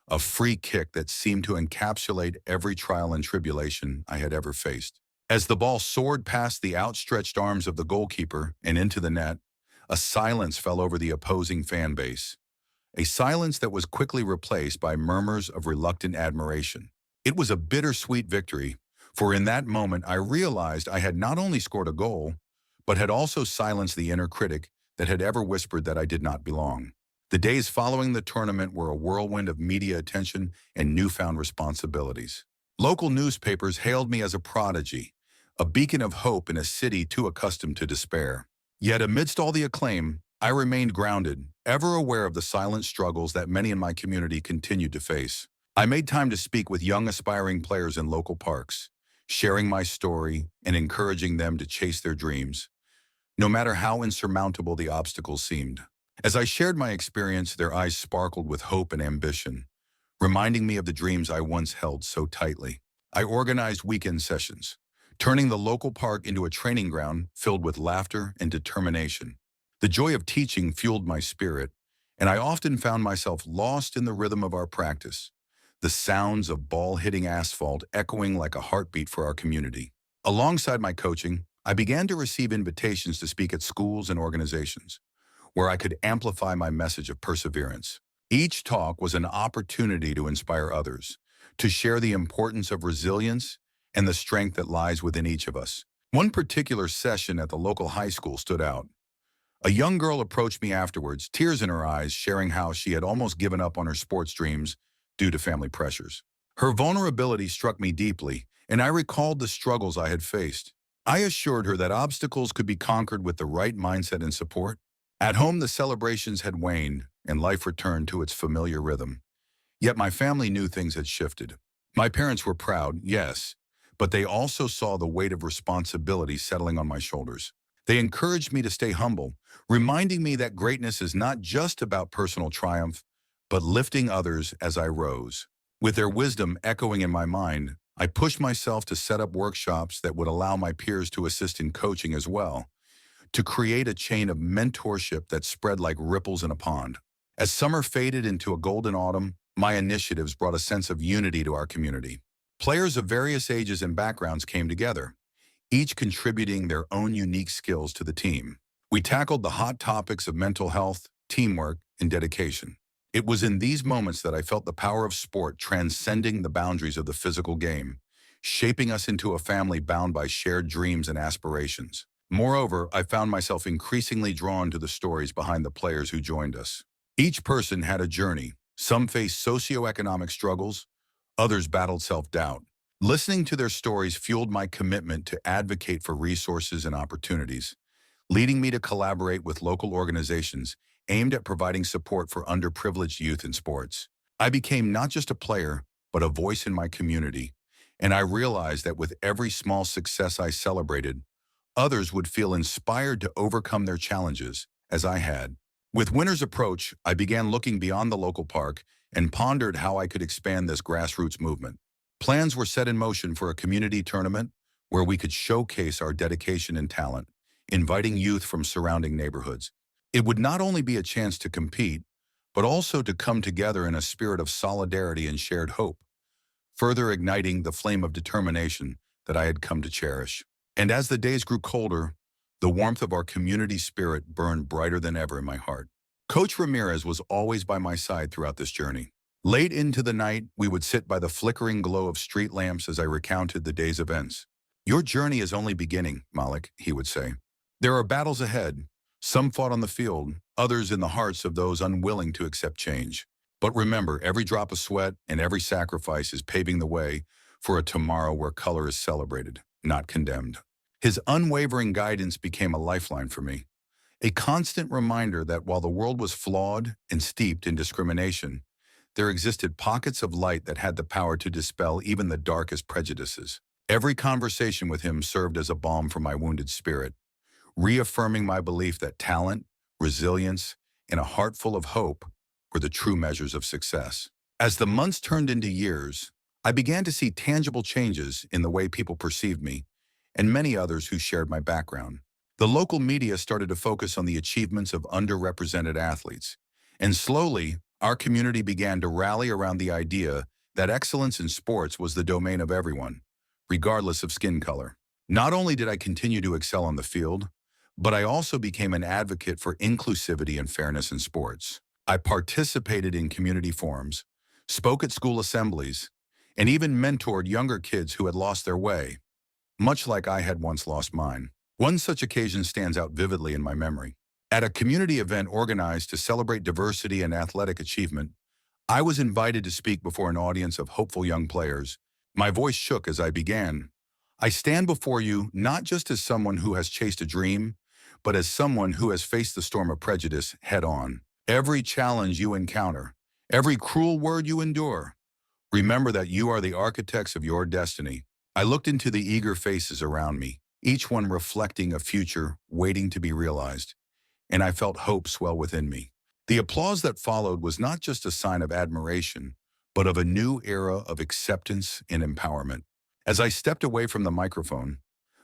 a free kick that seemed to encapsulate every trial and tribulation I had ever faced. As the ball soared past the outstretched arms of the goalkeeper and into the net, a silence fell over the opposing fan base, a silence that was quickly replaced by murmurs of reluctant admiration. It was a bittersweet victory, for in that moment I realized I had not only scored a goal, but had also silenced the inner critic that had ever whispered that I did not belong. The days following the tournament were a whirlwind of media attention and newfound responsibilities. Local newspapers hailed me as a prodigy, a beacon of hope in a city too accustomed to despair. Yet amidst all the acclaim, I remained grounded, ever aware of the silent struggles that many in my community continued to face. I made time to speak with young aspiring players in local parks, sharing my story and encouraging them to chase their dreams, no matter how insurmountable the obstacles seemed. As I shared my experience, their eyes sparkled with hope and ambition, reminding me of the dreams I once held so tightly. I organized weekend sessions, turning the local park into a training ground filled with laughter and determination. The joy of teaching fueled my spirit, and I often found myself lost in the rhythm of our practice, the sounds of ball hitting asphalt echoing like a heartbeat for our community. Alongside my coaching, I began to receive invitations to speak at schools and organizations, where I could amplify my message of perseverance. Each talk was an opportunity to inspire others, to share the importance of resilience and the strength that lies within each of us. One particular session at the local high school stood out. A young girl approached me afterwards, tears in her eyes, sharing how she had almost given up on her sports dreams due to family pressures. Her vulnerability struck me deeply, and I recalled the struggles I had faced. I assured her that obstacles could be conquered with the right mindset and support. At home, the celebrations had waned, and life returned to its familiar rhythm. Yet my family knew things had shifted. My parents were proud, yes, but they also saw the weight of responsibility settling on my shoulders. They encouraged me to stay humble, reminding me that greatness is not just about personal triumph, but lifting others as I rose. With their wisdom echoing in my mind, I pushed myself to set up workshops that would allow my peers to assist in coaching as well, to create a chain of mentorship that spread like ripples in a pond. As summer faded into a golden autumn, my initiatives brought a sense of unity to our community. Players of various ages and backgrounds came together, each contributing their own unique skills to the team. We tackled the hot topics of mental health, teamwork, and dedication. It was in these moments that I felt the power of sport transcending the boundaries of the physical game, shaping us into a family bound by shared dreams and aspirations. Moreover, I found myself increasingly drawn to the stories behind the players who joined us. Each person had a journey. Some faced socioeconomic struggles, Others battled self-doubt. Listening to their stories fueled my commitment to advocate for resources and opportunities, leading me to collaborate with local organizations aimed at providing support for underprivileged youth in sports. I became not just a player, but a voice in my community, and I realized that with every small success I celebrated, others would feel inspired to overcome their challenges, as I had. With winter's approach, I began looking beyond the local park and pondered how I could expand this grassroots movement. Plans were set in motion for a community tournament where we could showcase our dedication and talent, inviting youth from surrounding neighborhoods. It would not only be a chance to compete, but also to come together in a spirit of solidarity and shared hope, further igniting the flame of determination that I had come to cherish. And as the days grew colder, the warmth of our community spirit burned brighter than ever in my heart. Coach Ramirez was always by my side throughout this journey. Late into the night, we would sit by the flickering glow of street lamps as I recounted the day's events. "Your journey is only beginning, Malik," he would say. "There are battles ahead, some fought on the field, others in the hearts of those unwilling to accept change. But remember, every drop of sweat and every sacrifice is paving the way for a tomorrow where color is celebrated, not condemned." His unwavering guidance became a lifeline for me, a constant reminder that while the world was flawed and steeped in discrimination, there existed pockets of light that had the power to dispel even the darkest prejudices. Every conversation with him served as a balm for my wounded spirit, reaffirming my belief that talent, resilience, and a heart full of hope were the true measures of success. As the months turned into years, I began to see tangible changes in the way people perceived me and many others who shared my background. The local media started to focus on the achievements of underrepresented athletes, and slowly, our community began to rally around the idea that excellence in sports was the domain of everyone, regardless of skin color. Not only did I continue to excel on the field, but I also became an advocate for inclusivity and fairness in sports. I participated in community forums, spoke at school assemblies, and even mentored younger kids who had lost their way, much like I had once lost mine. One such occasion stands out vividly in my memory. At a community event organized to celebrate diversity and athletic achievement, I was invited to speak before an audience of hopeful young players. My voice shook as I began. "I stand before you not just as someone who has chased a dream, but as someone who has faced the storm of prejudice head on. Every challenge you encounter, every cruel word you endure, remember that you are the architects of your destiny." I looked into the eager faces around me, each one reflecting a future waiting to be realized, and I felt hope swell within me. The applause that followed was not just a sign of admiration, but of a new era of acceptance and empowerment. As I stepped away from the microphone,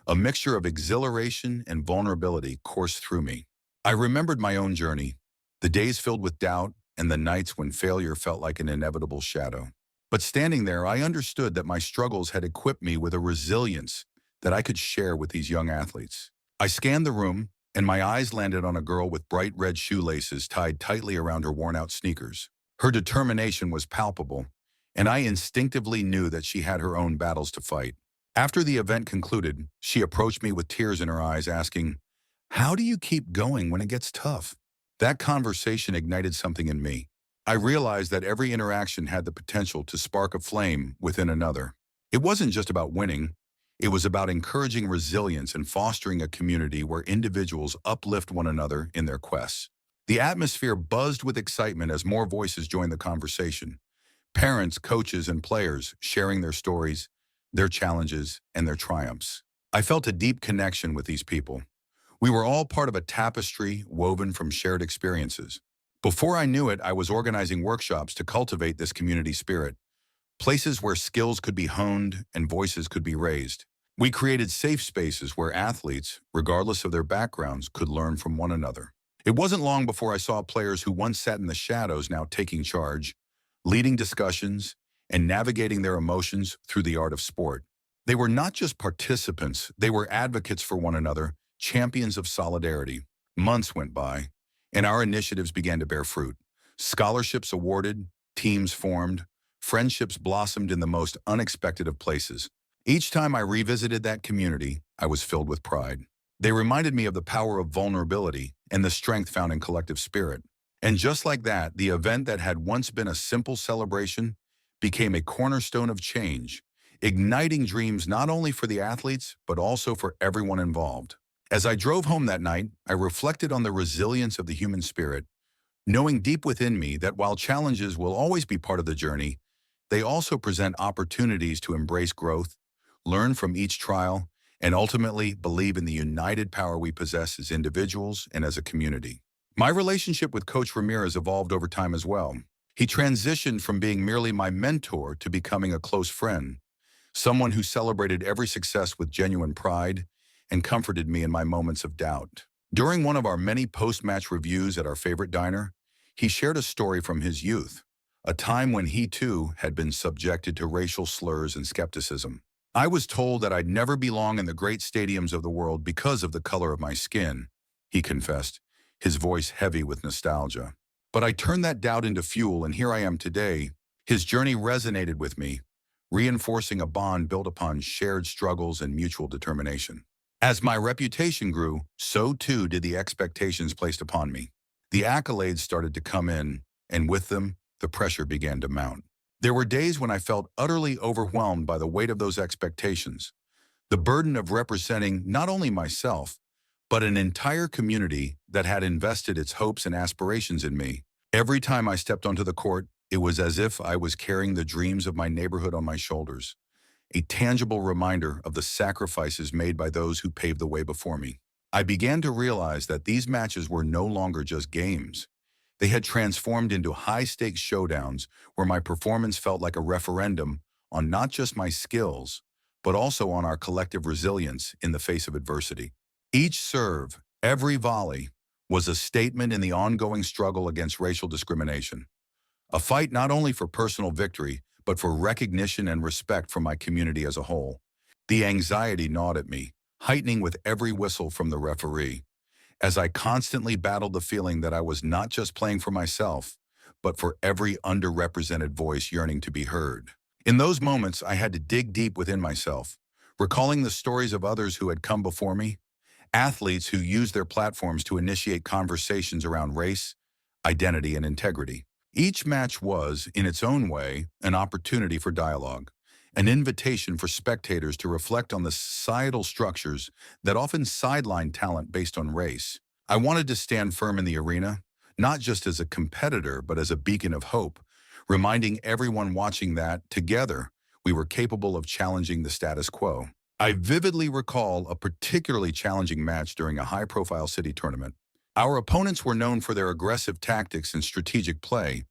a mixture of exhilaration and vulnerability coursed through me. I remembered my own journey, the days filled with doubt and the nights when failure felt like an inevitable shadow. But standing there, I understood that my struggles had equipped me with a resilience that I could share with these young athletes. I scanned the room, and my eyes landed on a girl with bright red shoelaces tied tightly around her worn-out sneakers. Her determination was palpable, and I instinctively knew that she had her own battles to fight. After the event concluded, she approached me with tears in her eyes, asking, "How do you keep going when it gets tough?" That conversation ignited something in me. I realized that every interaction had the potential to spark a flame within another. It wasn't just about winning. It was about encouraging resilience and fostering a community where individuals uplift one another in their quests. The atmosphere buzzed with excitement as more voices joined the conversation. Parents, coaches, and players sharing their stories, their challenges, and their triumphs. I felt a deep connection with these people. We were all part of a tapestry woven from shared experiences. Before I knew it, I was organizing workshops to cultivate this community spirit, places where skills could be honed and voices could be raised. We created safe spaces where athletes, regardless of their backgrounds, could learn from one another. It wasn't long before I saw players who once sat in the shadows now taking charge, leading discussions, and navigating their emotions through the art of sport. They were not just participants, they were advocates for one another, champions of solidarity. Months went by, and our initiatives began to bear fruit. Scholarships awarded, teams formed, friendships blossomed in the most unexpected of places. Each time I revisited that community, I was filled with pride. They reminded me of the power of vulnerability and the strength found in collective spirit. And just like that, the event that had once been a simple celebration became a cornerstone of change, igniting dreams not only for the athletes, but also for everyone involved. As I drove home that night, I reflected on the resilience of the human spirit, knowing deep within me that while challenges will always be part of the journey, they also present opportunities to embrace growth, learn from each trial, and ultimately believe in the united power we possess as individuals and as a community. My relationship with Coach Ramirez evolved over time as well. He transitioned from being merely my mentor to becoming a close friend, someone who celebrated every success with genuine pride and comforted me in my moments of doubt. During one of our many post-match reviews at our favorite diner, he shared a story from his youth, a time when he too had been subjected to racial slurs and skepticism. I was told that I'd never belong in the great stadiums of the world because of the color of my skin, he confessed, his voice heavy with nostalgia. But I turned that doubt into fuel, and here I am today. His journey resonated with me, reinforcing a bond built upon shared struggles and mutual determination. As my reputation grew, so too did the expectations placed upon me. The accolades started to come in, and with them, the pressure began to mount. There were days when I felt utterly overwhelmed by the weight of those expectations, the burden of representing not only myself, but an entire community that had invested its hopes and aspirations in me. Every time I stepped onto the court, it was as if I was carrying the dreams of my neighborhood on my shoulders, a tangible reminder of the sacrifices made by those who paved the way before me. I began to realize that these matches were no longer just games. They had transformed into high-stakes showdowns where my performance felt like a referendum on not just my skills, but also on our collective resilience in the face of adversity. Each serve, every volley, was a statement in the ongoing struggle against racial discrimination. A fight not only for personal victory, but for recognition and respect from my community as a whole. The anxiety gnawed at me, heightening with every whistle from the referee, as I constantly battled the feeling that I was not just playing for myself, but for every underrepresented voice yearning to be heard. In those moments, I had to dig deep within myself, recalling the stories of others who had come before me, athletes who used their platforms to initiate conversations around race, identity, and integrity. Each match was, in its own way, an opportunity for dialogue, an invitation for spectators to reflect on the societal structures that often sideline talent based on race. I wanted to stand firm in the arena, not just as a competitor, but as a beacon of hope, reminding everyone watching that, together, we were capable of challenging the status quo. I vividly recall a particularly challenging match during a high-profile city tournament. Our opponents were known for their aggressive tactics and strategic play,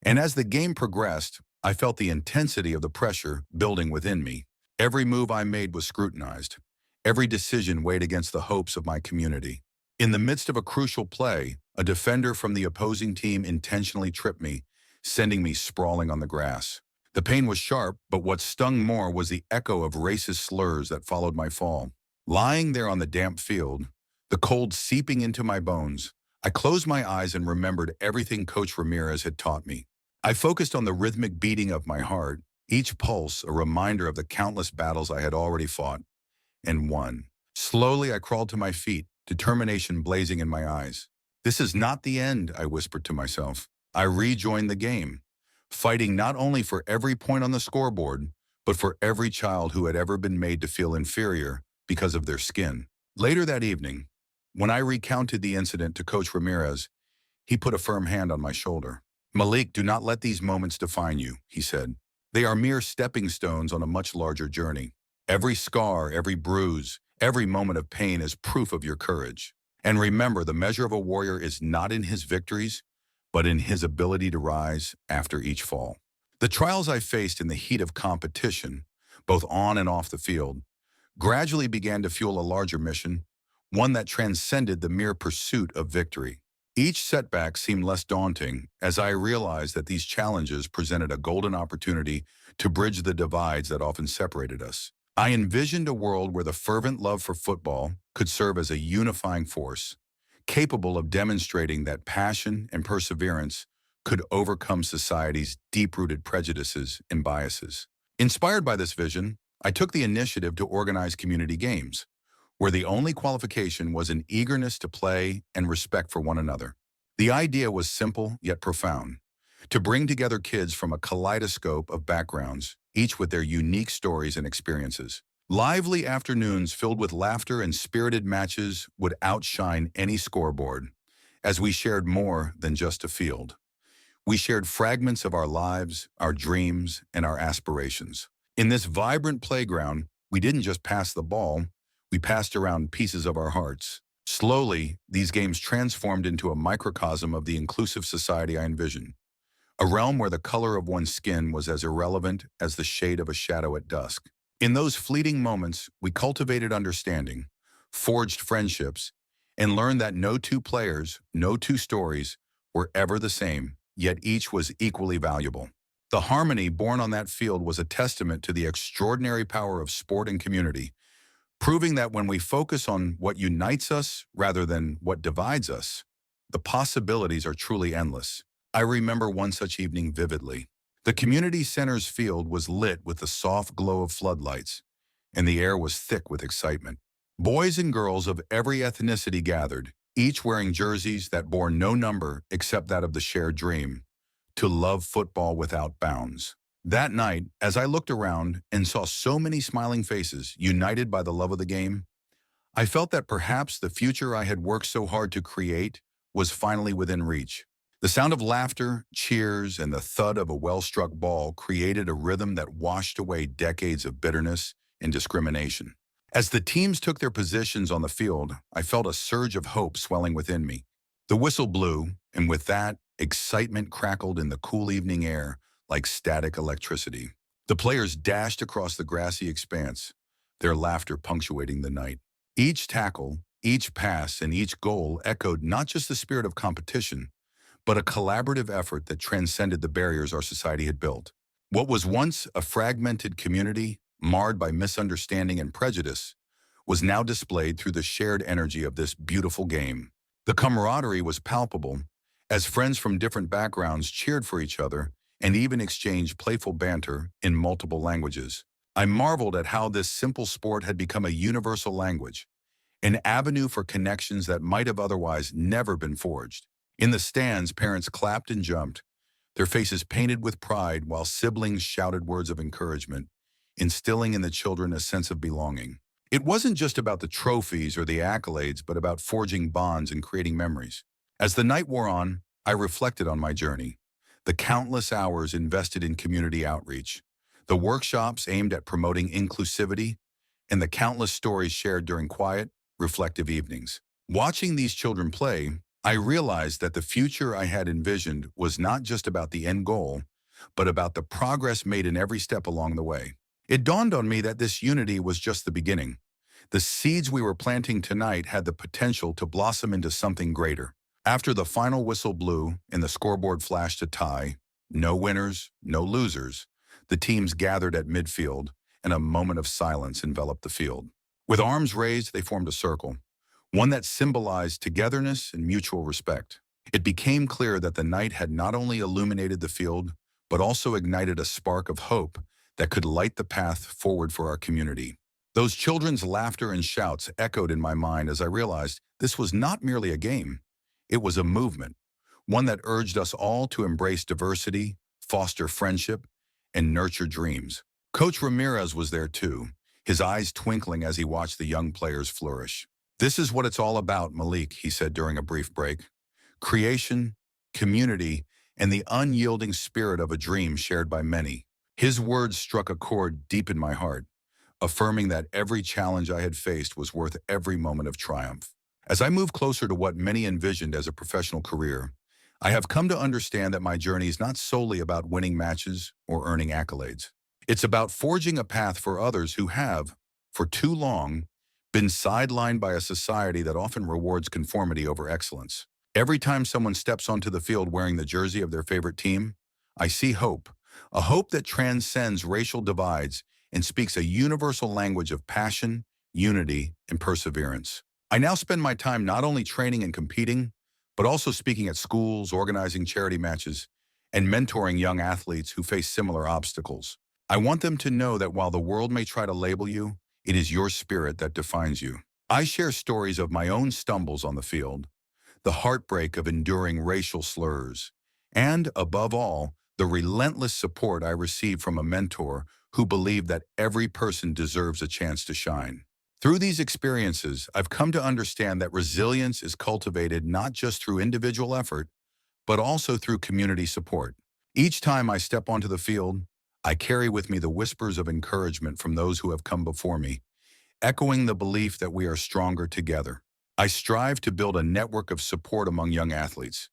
and as the game progressed, I felt the intensity of the pressure building within me. Every move I made was scrutinized. Every decision weighed against the hopes of my community. In the midst of a crucial play, a defender from the opposing team intentionally tripped me, sending me sprawling on the grass. The pain was sharp, but what stung more was the echo of racist slurs that followed my fall. Lying there on the damp field, the cold seeping into my bones, I closed my eyes and remembered everything Coach Ramirez had taught me. I focused on the rhythmic beating of my heart, each pulse a reminder of the countless battles I had already fought and won. Slowly, I crawled to my feet, determination blazing in my eyes. "This is not the end," I whispered to myself. I rejoined the game, fighting not only for every point on the scoreboard, but for every child who had ever been made to feel inferior because of their skin. Later that evening, when I recounted the incident to Coach Ramirez, he put a firm hand on my shoulder. "Malik, do not let these moments define you," he said. "They are mere stepping stones on a much larger journey. Every scar, every bruise, every moment of pain is proof of your courage. And remember, the measure of a warrior is not in his victories, but in his ability to rise after each fall." The trials I faced in the heat of competition, both on and off the field, gradually began to fuel a larger mission, one that transcended the mere pursuit of victory. Each setback seemed less daunting as I realized that these challenges presented a golden opportunity to bridge the divides that often separated us. I envisioned a world where the fervent love for football could serve as a unifying force, capable of demonstrating that passion and perseverance could overcome society's deep-rooted prejudices and biases. Inspired by this vision, I took the initiative to organize community games, where the only qualification was an eagerness to play and respect for one another. The idea was simple yet profound: to bring together kids from a kaleidoscope of backgrounds, each with their unique stories and experiences. Lively afternoons filled with laughter and spirited matches would outshine any scoreboard, as we shared more than just a field. We shared fragments of our lives, our dreams, and our aspirations. In this vibrant playground, we didn't just pass the ball, we passed around pieces of our hearts. Slowly, these games transformed into a microcosm of the inclusive society I envisioned, a realm where the color of one's skin was as irrelevant as the shade of a shadow at dusk. In those fleeting moments, we cultivated understanding, forged friendships, and learned that no two players, no two stories were ever the same, yet each was equally valuable. The harmony born on that field was a testament to the extraordinary power of sport and community, proving that when we focus on what unites us rather than what divides us, the possibilities are truly endless. I remember one such evening vividly. The community center's field was lit with the soft glow of floodlights, and the air was thick with excitement. Boys and girls of every ethnicity gathered, each wearing jerseys that bore no number except that of the shared dream, to love football without bounds. That night, as I looked around and saw so many smiling faces united by the love of the game, I felt that perhaps the future I had worked so hard to create was finally within reach. The sound of laughter, cheers, and the thud of a well-struck ball created a rhythm that washed away decades of bitterness and discrimination. As the teams took their positions on the field, I felt a surge of hope swelling within me. The whistle blew, and with that, excitement crackled in the cool evening air like static electricity. The players dashed across the grassy expanse, their laughter punctuating the night. Each tackle, each pass, and each goal echoed not just the spirit of competition, but a collaborative effort that transcended the barriers our society had built. What was once a fragmented community, marred by misunderstanding and prejudice, was now displayed through the shared energy of this beautiful game. The camaraderie was palpable, as friends from different backgrounds cheered for each other and even exchanged playful banter in multiple languages. I marveled at how this simple sport had become a universal language, an avenue for connections that might have otherwise never been forged. In the stands, parents clapped and jumped, their faces painted with pride while siblings shouted words of encouragement, instilling in the children a sense of belonging. It wasn't just about the trophies or the accolades, but about forging bonds and creating memories. As the night wore on, I reflected on my journey, the countless hours invested in community outreach, the workshops aimed at promoting inclusivity, and the countless stories shared during quiet, reflective evenings. Watching these children play, I realized that the future I had envisioned was not just about the end goal, but about the progress made in every step along the way. It dawned on me that this unity was just the beginning. The seeds we were planting tonight had the potential to blossom into something greater. After the final whistle blew and the scoreboard flashed a tie, no winners, no losers, the teams gathered at midfield, and a moment of silence enveloped the field. With arms raised, they formed a circle, one that symbolized togetherness and mutual respect. It became clear that the night had not only illuminated the field, but also ignited a spark of hope that could light the path forward for our community. Those children's laughter and shouts echoed in my mind as I realized this was not merely a game. It was a movement, one that urged us all to embrace diversity, foster friendship, and nurture dreams. Coach Ramirez was there too, his eyes twinkling as he watched the young players flourish. "This is what it's all about, Malik," he said during a brief break. "Creation, community, and the unyielding spirit of a dream shared by many." His words struck a chord deep in my heart, affirming that every challenge I had faced was worth every moment of triumph. As I move closer to what many envisioned as a professional career, I have come to understand that my journey is not solely about winning matches or earning accolades. It's about forging a path for others who have, for too long, been sidelined by a society that often rewards conformity over excellence. Every time someone steps onto the field wearing the jersey of their favorite team, I see hope, a hope that transcends racial divides and speaks a universal language of passion, unity, and perseverance. I now spend my time not only training and competing, but also speaking at schools, organizing charity matches, and mentoring young athletes who face similar obstacles. I want them to know that while the world may try to label you, it is your spirit that defines you. I share stories of my own stumbles on the field, the heartbreak of enduring racial slurs, And, above all, the relentless support I received from a mentor who believed that every person deserves a chance to shine. Through these experiences, I've come to understand that resilience is cultivated not just through individual effort, but also through community support. Each time I step onto the field, I carry with me the whispers of encouragement from those who have come before me, echoing the belief that we are stronger together. I strive to build a network of support among young athletes,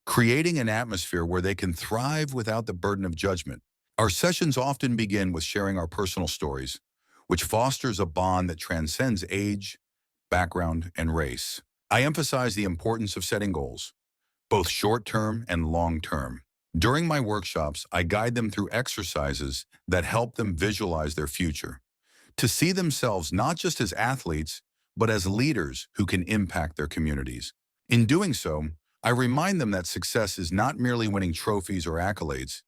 creating an atmosphere where they can thrive without the burden of judgment. Our sessions often begin with sharing our personal stories, which fosters a bond that transcends age, background, and race. I emphasize the importance of setting goals, both short-term and long-term. During my workshops, I guide them through exercises that help them visualize their future, to see themselves not just as athletes, but as leaders who can impact their communities. In doing so, I remind them that success is not merely winning trophies or accolades.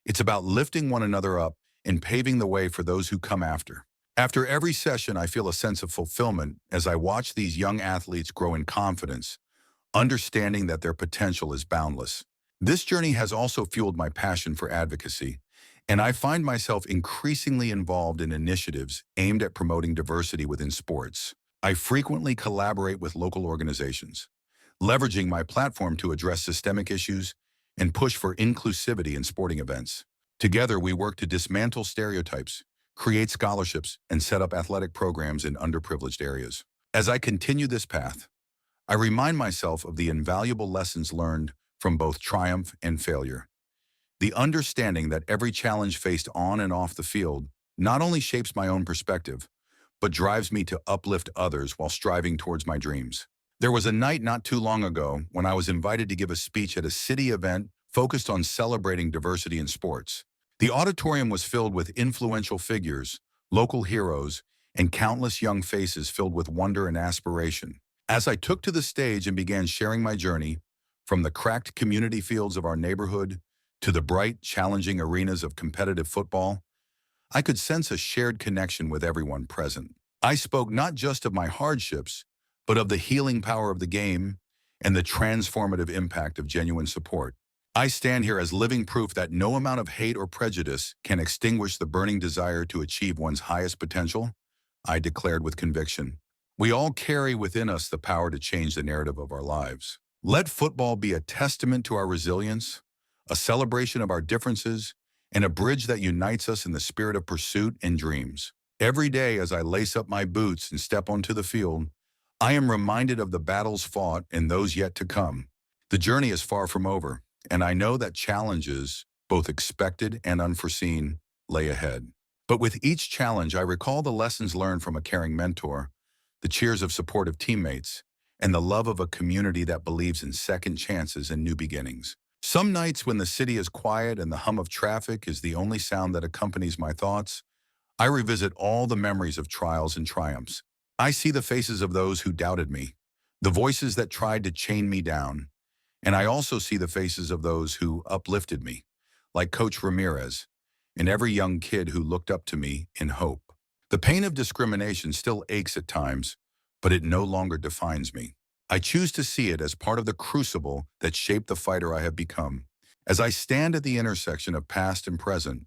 It's about lifting one another up and paving the way for those who come after. After every session, I feel a sense of fulfillment as I watch these young athletes grow in confidence, understanding that their potential is boundless. This journey has also fueled my passion for advocacy, and I find myself increasingly involved in initiatives aimed at promoting diversity within sports. I frequently collaborate with local organizations, leveraging my platform to address systemic issues and push for inclusivity in sporting events. Together, we work to dismantle stereotypes, create scholarships, and set up athletic programs in underprivileged areas. As I continue this path, I remind myself of the invaluable lessons learned from both triumph and failure. The understanding that every challenge faced on and off the field not only shapes my own perspective, but drives me to uplift others while striving towards my dreams. There was a night not too long ago when I was invited to give a speech at a city event focused on celebrating diversity in sports. The auditorium was filled with influential figures, local heroes, and countless young faces filled with wonder and aspiration. As I took to the stage and began sharing my journey, from the cracked community fields of our neighborhood to the bright, challenging arenas of competitive football, I could sense a shared connection with everyone present. I spoke not just of my hardships, but of the healing power of the game and the transformative impact of genuine support. I stand here as living proof that no amount of hate or prejudice can extinguish the burning desire to achieve one's highest potential, I declared with conviction. We all carry within us the power to change the narrative of our lives. Let football be a testament to our resilience, a celebration of our differences, and a bridge that unites us in the spirit of pursuit and dreams. Every day as I lace up my boots and step onto the field, I am reminded of the battles fought and those yet to come. The journey is far from over, and I know that challenges, both expected and unforeseen, lay ahead. But with each challenge, I recall the lessons learned from a caring mentor, the cheers of supportive teammates, and the love of a community that believes in second chances and new beginnings. Some nights when the city is quiet and the hum of traffic is the only sound that accompanies my thoughts, I revisit all the memories of trials and triumphs. I see the faces of those who doubted me, the voices that tried to chain me down, and I also see the faces of those who uplifted me, like Coach Ramirez, and every young kid who looked up to me in hope. The pain of discrimination still aches at times, but it no longer defines me. I choose to see it as part of the crucible that shaped the fighter I have become. As I stand at the intersection of past and present,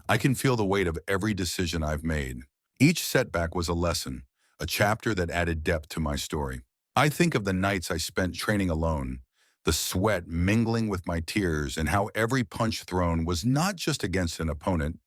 I can feel the weight of every decision I've made. Each setback was a lesson, a chapter that added depth to my story. I think of the nights I spent training alone, the sweat mingling with my tears, and how every punch thrown was not just against an opponent,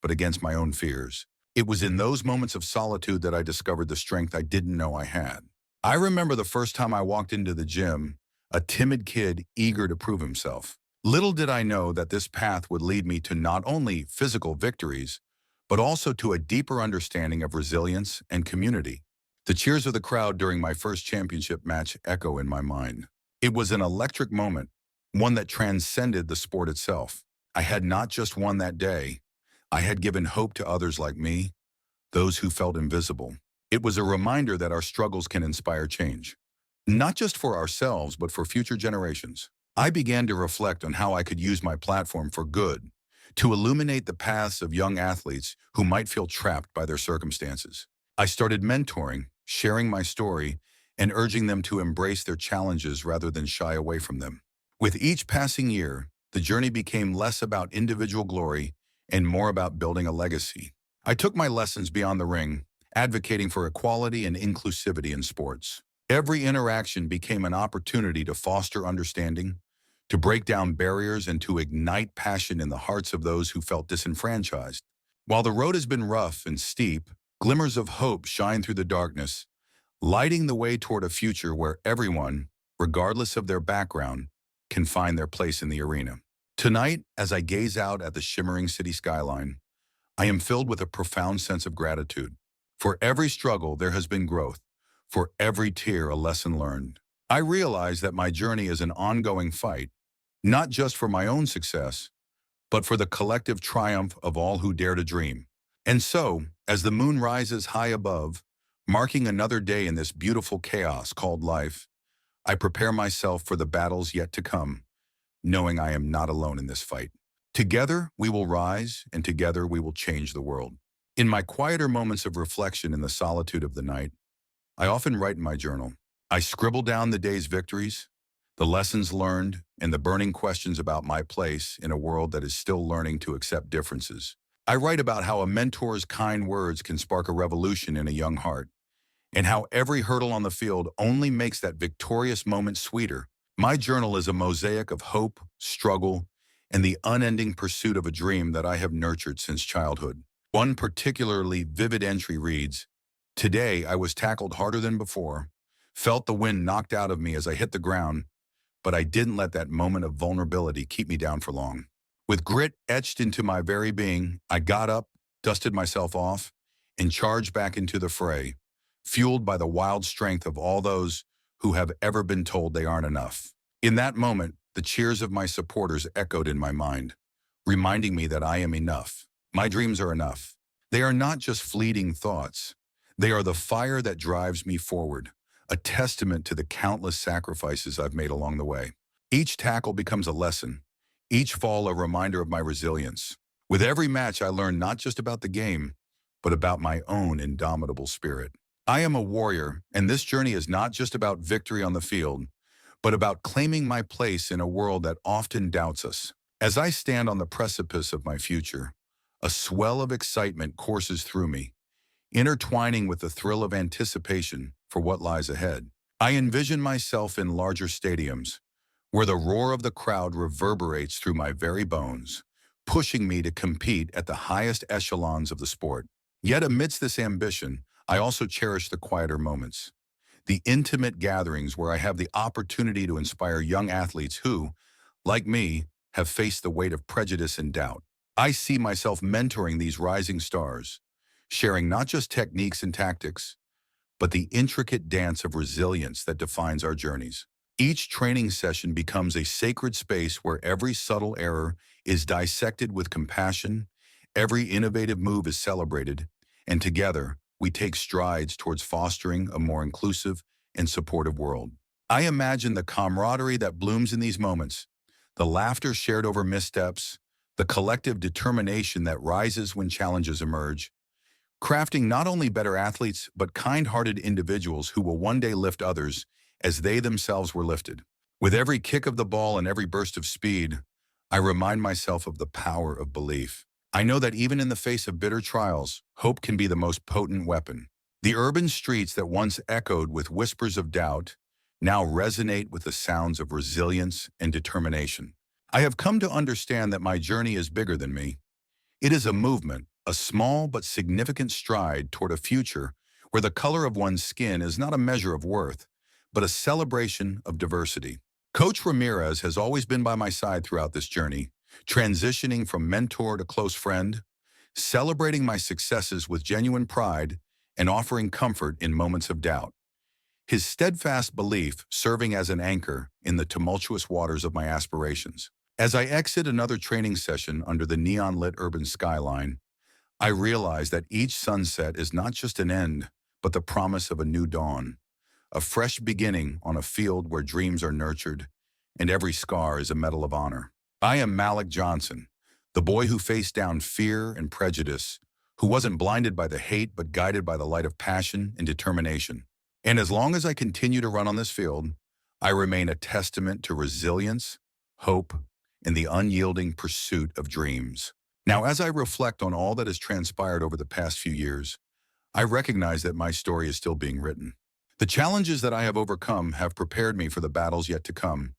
but against my own fears. It was in those moments of solitude that I discovered the strength I didn't know I had. I remember the first time I walked into the gym, a timid kid eager to prove himself. Little did I know that this path would lead me to not only physical victories, but also to a deeper understanding of resilience and community. The cheers of the crowd during my first championship match echo in my mind. It was an electric moment, one that transcended the sport itself. I had not just won that day, I had given hope to others like me, those who felt invisible. It was a reminder that our struggles can inspire change, not just for ourselves, but for future generations. I began to reflect on how I could use my platform for good, to illuminate the paths of young athletes who might feel trapped by their circumstances. I started mentoring, sharing my story, and urging them to embrace their challenges rather than shy away from them. With each passing year, the journey became less about individual glory and more about building a legacy. I took my lessons beyond the ring, advocating for equality and inclusivity in sports. Every interaction became an opportunity to foster understanding, to break down barriers, and to ignite passion in the hearts of those who felt disenfranchised. While the road has been rough and steep, glimmers of hope shine through the darkness, lighting the way toward a future where everyone, regardless of their background, can find their place in the arena. Tonight, as I gaze out at the shimmering city skyline, I am filled with a profound sense of gratitude. For every struggle, there has been growth. For every tear, a lesson learned. I realize that my journey is an ongoing fight, not just for my own success, but for the collective triumph of all who dare to dream. And so, as the moon rises high above, marking another day in this beautiful chaos called life, I prepare myself for the battles yet to come, knowing I am not alone in this fight. Together, we will rise, and together we will change the world. In my quieter moments of reflection in the solitude of the night, I often write in my journal. I scribble down the day's victories, the lessons learned, and the burning questions about my place in a world that is still learning to accept differences. I write about how a mentor's kind words can spark a revolution in a young heart, and how every hurdle on the field only makes that victorious moment sweeter. My journal is a mosaic of hope, struggle, and the unending pursuit of a dream that I have nurtured since childhood. One particularly vivid entry reads, "Today I was tackled harder than before, felt the wind knocked out of me as I hit the ground, but I didn't let that moment of vulnerability keep me down for long. With grit etched into my very being, I got up, dusted myself off, and charged back into the fray, fueled by the wild strength of all those who have ever been told they aren't enough." In that moment, the cheers of my supporters echoed in my mind, reminding me that I am enough. My dreams are enough. They are not just fleeting thoughts. They are the fire that drives me forward, a testament to the countless sacrifices I've made along the way. Each tackle becomes a lesson, each fall a reminder of my resilience. With every match, I learn not just about the game, but about my own indomitable spirit. I am a warrior, and this journey is not just about victory on the field, but about claiming my place in a world that often doubts us. As I stand on the precipice of my future, a swell of excitement courses through me, intertwining with the thrill of anticipation for what lies ahead. I envision myself in larger stadiums, where the roar of the crowd reverberates through my very bones, pushing me to compete at the highest echelons of the sport. Yet amidst this ambition, I also cherish the quieter moments, the intimate gatherings where I have the opportunity to inspire young athletes who, like me, have faced the weight of prejudice and doubt. I see myself mentoring these rising stars, sharing not just techniques and tactics, but the intricate dance of resilience that defines our journeys. Each training session becomes a sacred space where every subtle error is dissected with compassion, every innovative move is celebrated, and together we take strides towards fostering a more inclusive and supportive world. I imagine the camaraderie that blooms in these moments, the laughter shared over missteps, the collective determination that rises when challenges emerge, crafting not only better athletes, but kind-hearted individuals who will one day lift others as they themselves were lifted. With every kick of the ball and every burst of speed, I remind myself of the power of belief. I know that even in the face of bitter trials, hope can be the most potent weapon. The urban streets that once echoed with whispers of doubt now resonate with the sounds of resilience and determination. I have come to understand that my journey is bigger than me. It is a movement, a small but significant stride toward a future where the color of one's skin is not a measure of worth, but a celebration of diversity. Coach Ramirez has always been by my side throughout this journey, transitioning from mentor to close friend, celebrating my successes with genuine pride, and offering comfort in moments of doubt. His steadfast belief serving as an anchor in the tumultuous waters of my aspirations. As I exit another training session under the neon-lit urban skyline, I realize that each sunset is not just an end, but the promise of a new dawn, a fresh beginning on a field where dreams are nurtured, and every scar is a medal of honor. I am Malik Johnson, the boy who faced down fear and prejudice, who wasn't blinded by the hate but guided by the light of passion and determination. And as long as I continue to run on this field, I remain a testament to resilience, hope, in the unyielding pursuit of dreams. Now, as I reflect on all that has transpired over the past few years, I recognize that my story is still being written. The challenges that I have overcome have prepared me for the battles yet to come,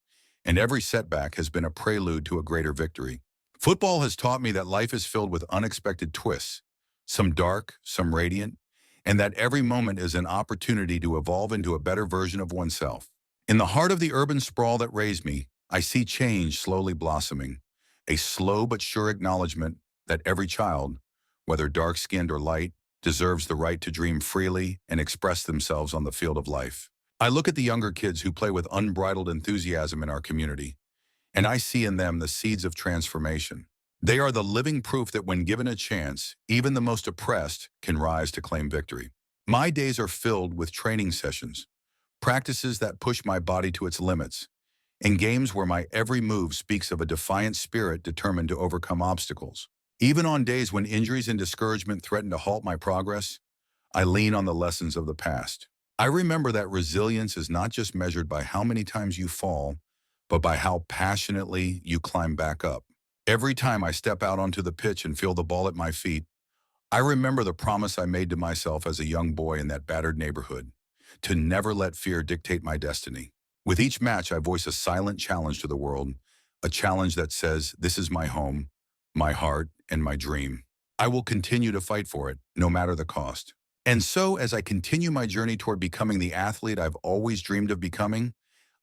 and every setback has been a prelude to a greater victory. Football has taught me that life is filled with unexpected twists, some dark, some radiant, and that every moment is an opportunity to evolve into a better version of oneself. In the heart of the urban sprawl that raised me, I see change slowly blossoming, a slow but sure acknowledgement that every child, whether dark-skinned or light, deserves the right to dream freely and express themselves on the field of life. I look at the younger kids who play with unbridled enthusiasm in our community, and I see in them the seeds of transformation. They are the living proof that when given a chance, even the most oppressed can rise to claim victory. My days are filled with training sessions, practices that push my body to its limits, and games where my every move speaks of a defiant spirit determined to overcome obstacles. Even on days when injuries and discouragement threaten to halt my progress, I lean on the lessons of the past. I remember that resilience is not just measured by how many times you fall, but by how passionately you climb back up. Every time I step out onto the pitch and feel the ball at my feet, I remember the promise I made to myself as a young boy in that battered neighborhood, to never let fear dictate my destiny. With each match, I voice a silent challenge to the world, a challenge that says, this is my home, my heart, and my dream. I will continue to fight for it, no matter the cost. And so, as I continue my journey toward becoming the athlete I've always dreamed of becoming,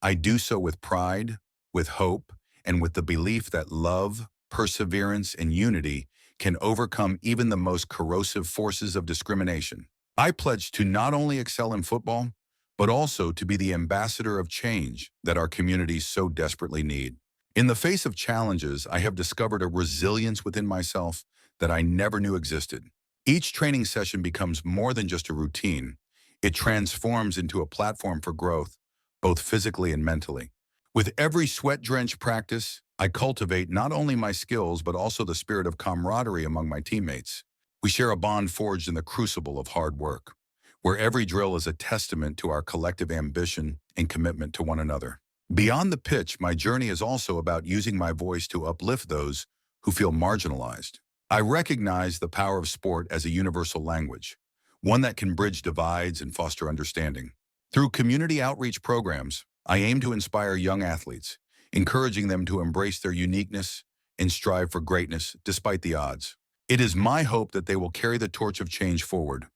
I do so with pride, with hope, and with the belief that love, perseverance, and unity can overcome even the most corrosive forces of discrimination. I pledge to not only excel in football, but also to be the ambassador of change that our communities so desperately need. In the face of challenges, I have discovered a resilience within myself that I never knew existed. Each training session becomes more than just a routine. It transforms into a platform for growth, both physically and mentally. With every sweat-drenched practice, I cultivate not only my skills, but also the spirit of camaraderie among my teammates. We share a bond forged in the crucible of hard work, where every drill is a testament to our collective ambition and commitment to one another. Beyond the pitch, my journey is also about using my voice to uplift those who feel marginalized. I recognize the power of sport as a universal language, one that can bridge divides and foster understanding. Through community outreach programs, I aim to inspire young athletes, encouraging them to embrace their uniqueness and strive for greatness despite the odds. It is my hope that they will carry the torch of change forward,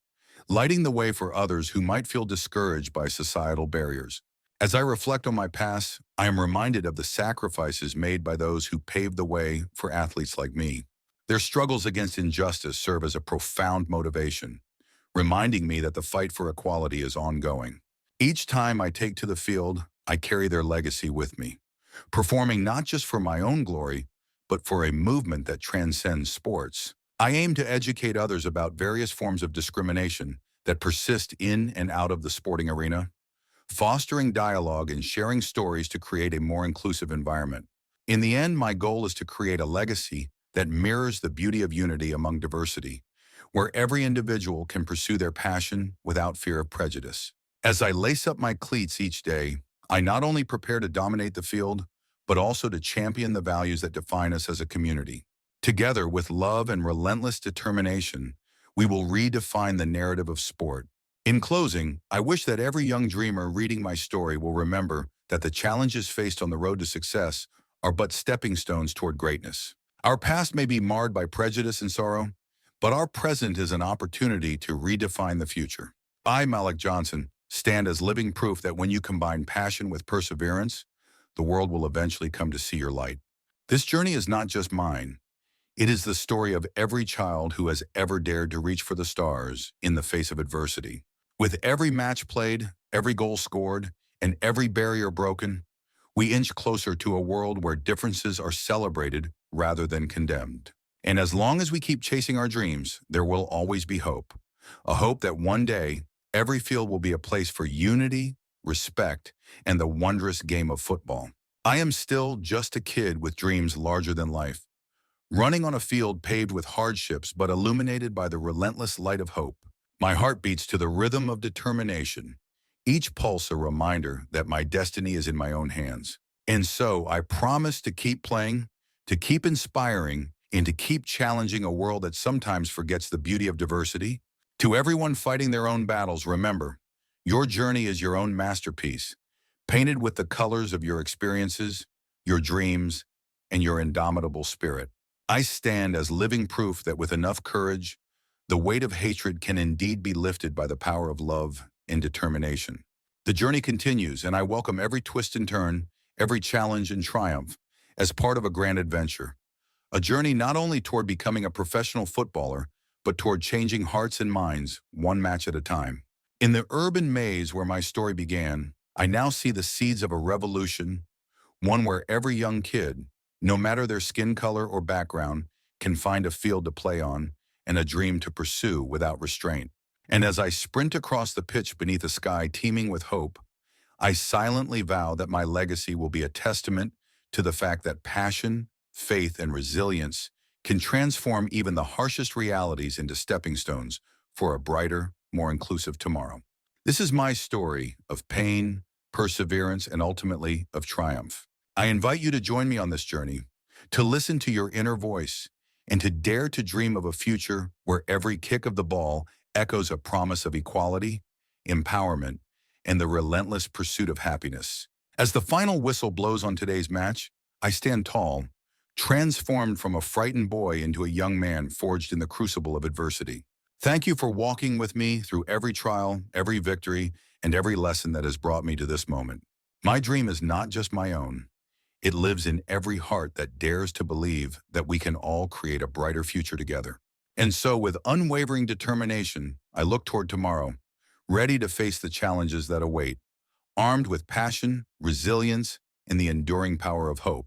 lighting the way for others who might feel discouraged by societal barriers. As I reflect on my past, I am reminded of the sacrifices made by those who paved the way for athletes like me. Their struggles against injustice serve as a profound motivation, reminding me that the fight for equality is ongoing. Each time I take to the field, I carry their legacy with me, performing not just for my own glory, but for a movement that transcends sports. I aim to educate others about various forms of discrimination that persist in and out of the sporting arena, fostering dialogue and sharing stories to create a more inclusive environment. In the end, my goal is to create a legacy that mirrors the beauty of unity among diversity, where every individual can pursue their passion without fear of prejudice. As I lace up my cleats each day, I not only prepare to dominate the field, but also to champion the values that define us as a community. Together, with love and relentless determination, we will redefine the narrative of sport. In closing, I wish that every young dreamer reading my story will remember that the challenges faced on the road to success are but stepping stones toward greatness. Our past may be marred by prejudice and sorrow, but our present is an opportunity to redefine the future. I, Malik Johnson, stand as living proof that when you combine passion with perseverance, the world will eventually come to see your light. This journey is not just mine. It is the story of every child who has ever dared to reach for the stars in the face of adversity. With every match played, every goal scored, and every barrier broken, we inch closer to a world where differences are celebrated rather than condemned. And as long as we keep chasing our dreams, there will always be hope. A hope that one day, every field will be a place for unity, respect, and the wondrous game of football. I am still just a kid with dreams larger than life, running on a field paved with hardships but illuminated by the relentless light of hope. My heart beats to the rhythm of determination, each pulse a reminder that my destiny is in my own hands. And so I promise to keep playing, to keep inspiring, and to keep challenging a world that sometimes forgets the beauty of diversity. To everyone fighting their own battles, remember, your journey is your own masterpiece, painted with the colors of your experiences, your dreams, and your indomitable spirit. I stand as living proof that with enough courage, the weight of hatred can indeed be lifted by the power of love and determination. The journey continues, and I welcome every twist and turn, every challenge and triumph, as part of a grand adventure. A journey not only toward becoming a professional footballer, but toward changing hearts and minds, one match at a time. In the urban maze where my story began, I now see the seeds of a revolution, one where every young kid, no matter their skin color or background, can find a field to play on and a dream to pursue without restraint. And as I sprint across the pitch beneath a sky teeming with hope, I silently vow that my legacy will be a testament to the fact that passion, faith, and resilience can transform even the harshest realities into stepping stones for a brighter, more inclusive tomorrow. This is my story of pain, perseverance, and ultimately of triumph. I invite you to join me on this journey, to listen to your inner voice, and to dare to dream of a future where every kick of the ball echoes a promise of equality, empowerment, and the relentless pursuit of happiness. As the final whistle blows on today's match, I stand tall, transformed from a frightened boy into a young man forged in the crucible of adversity. Thank you for walking with me through every trial, every victory, and every lesson that has brought me to this moment. My dream is not just my own. It lives in every heart that dares to believe that we can all create a brighter future together. And so, with unwavering determination, I look toward tomorrow, ready to face the challenges that await, armed with passion, resilience, and the enduring power of hope.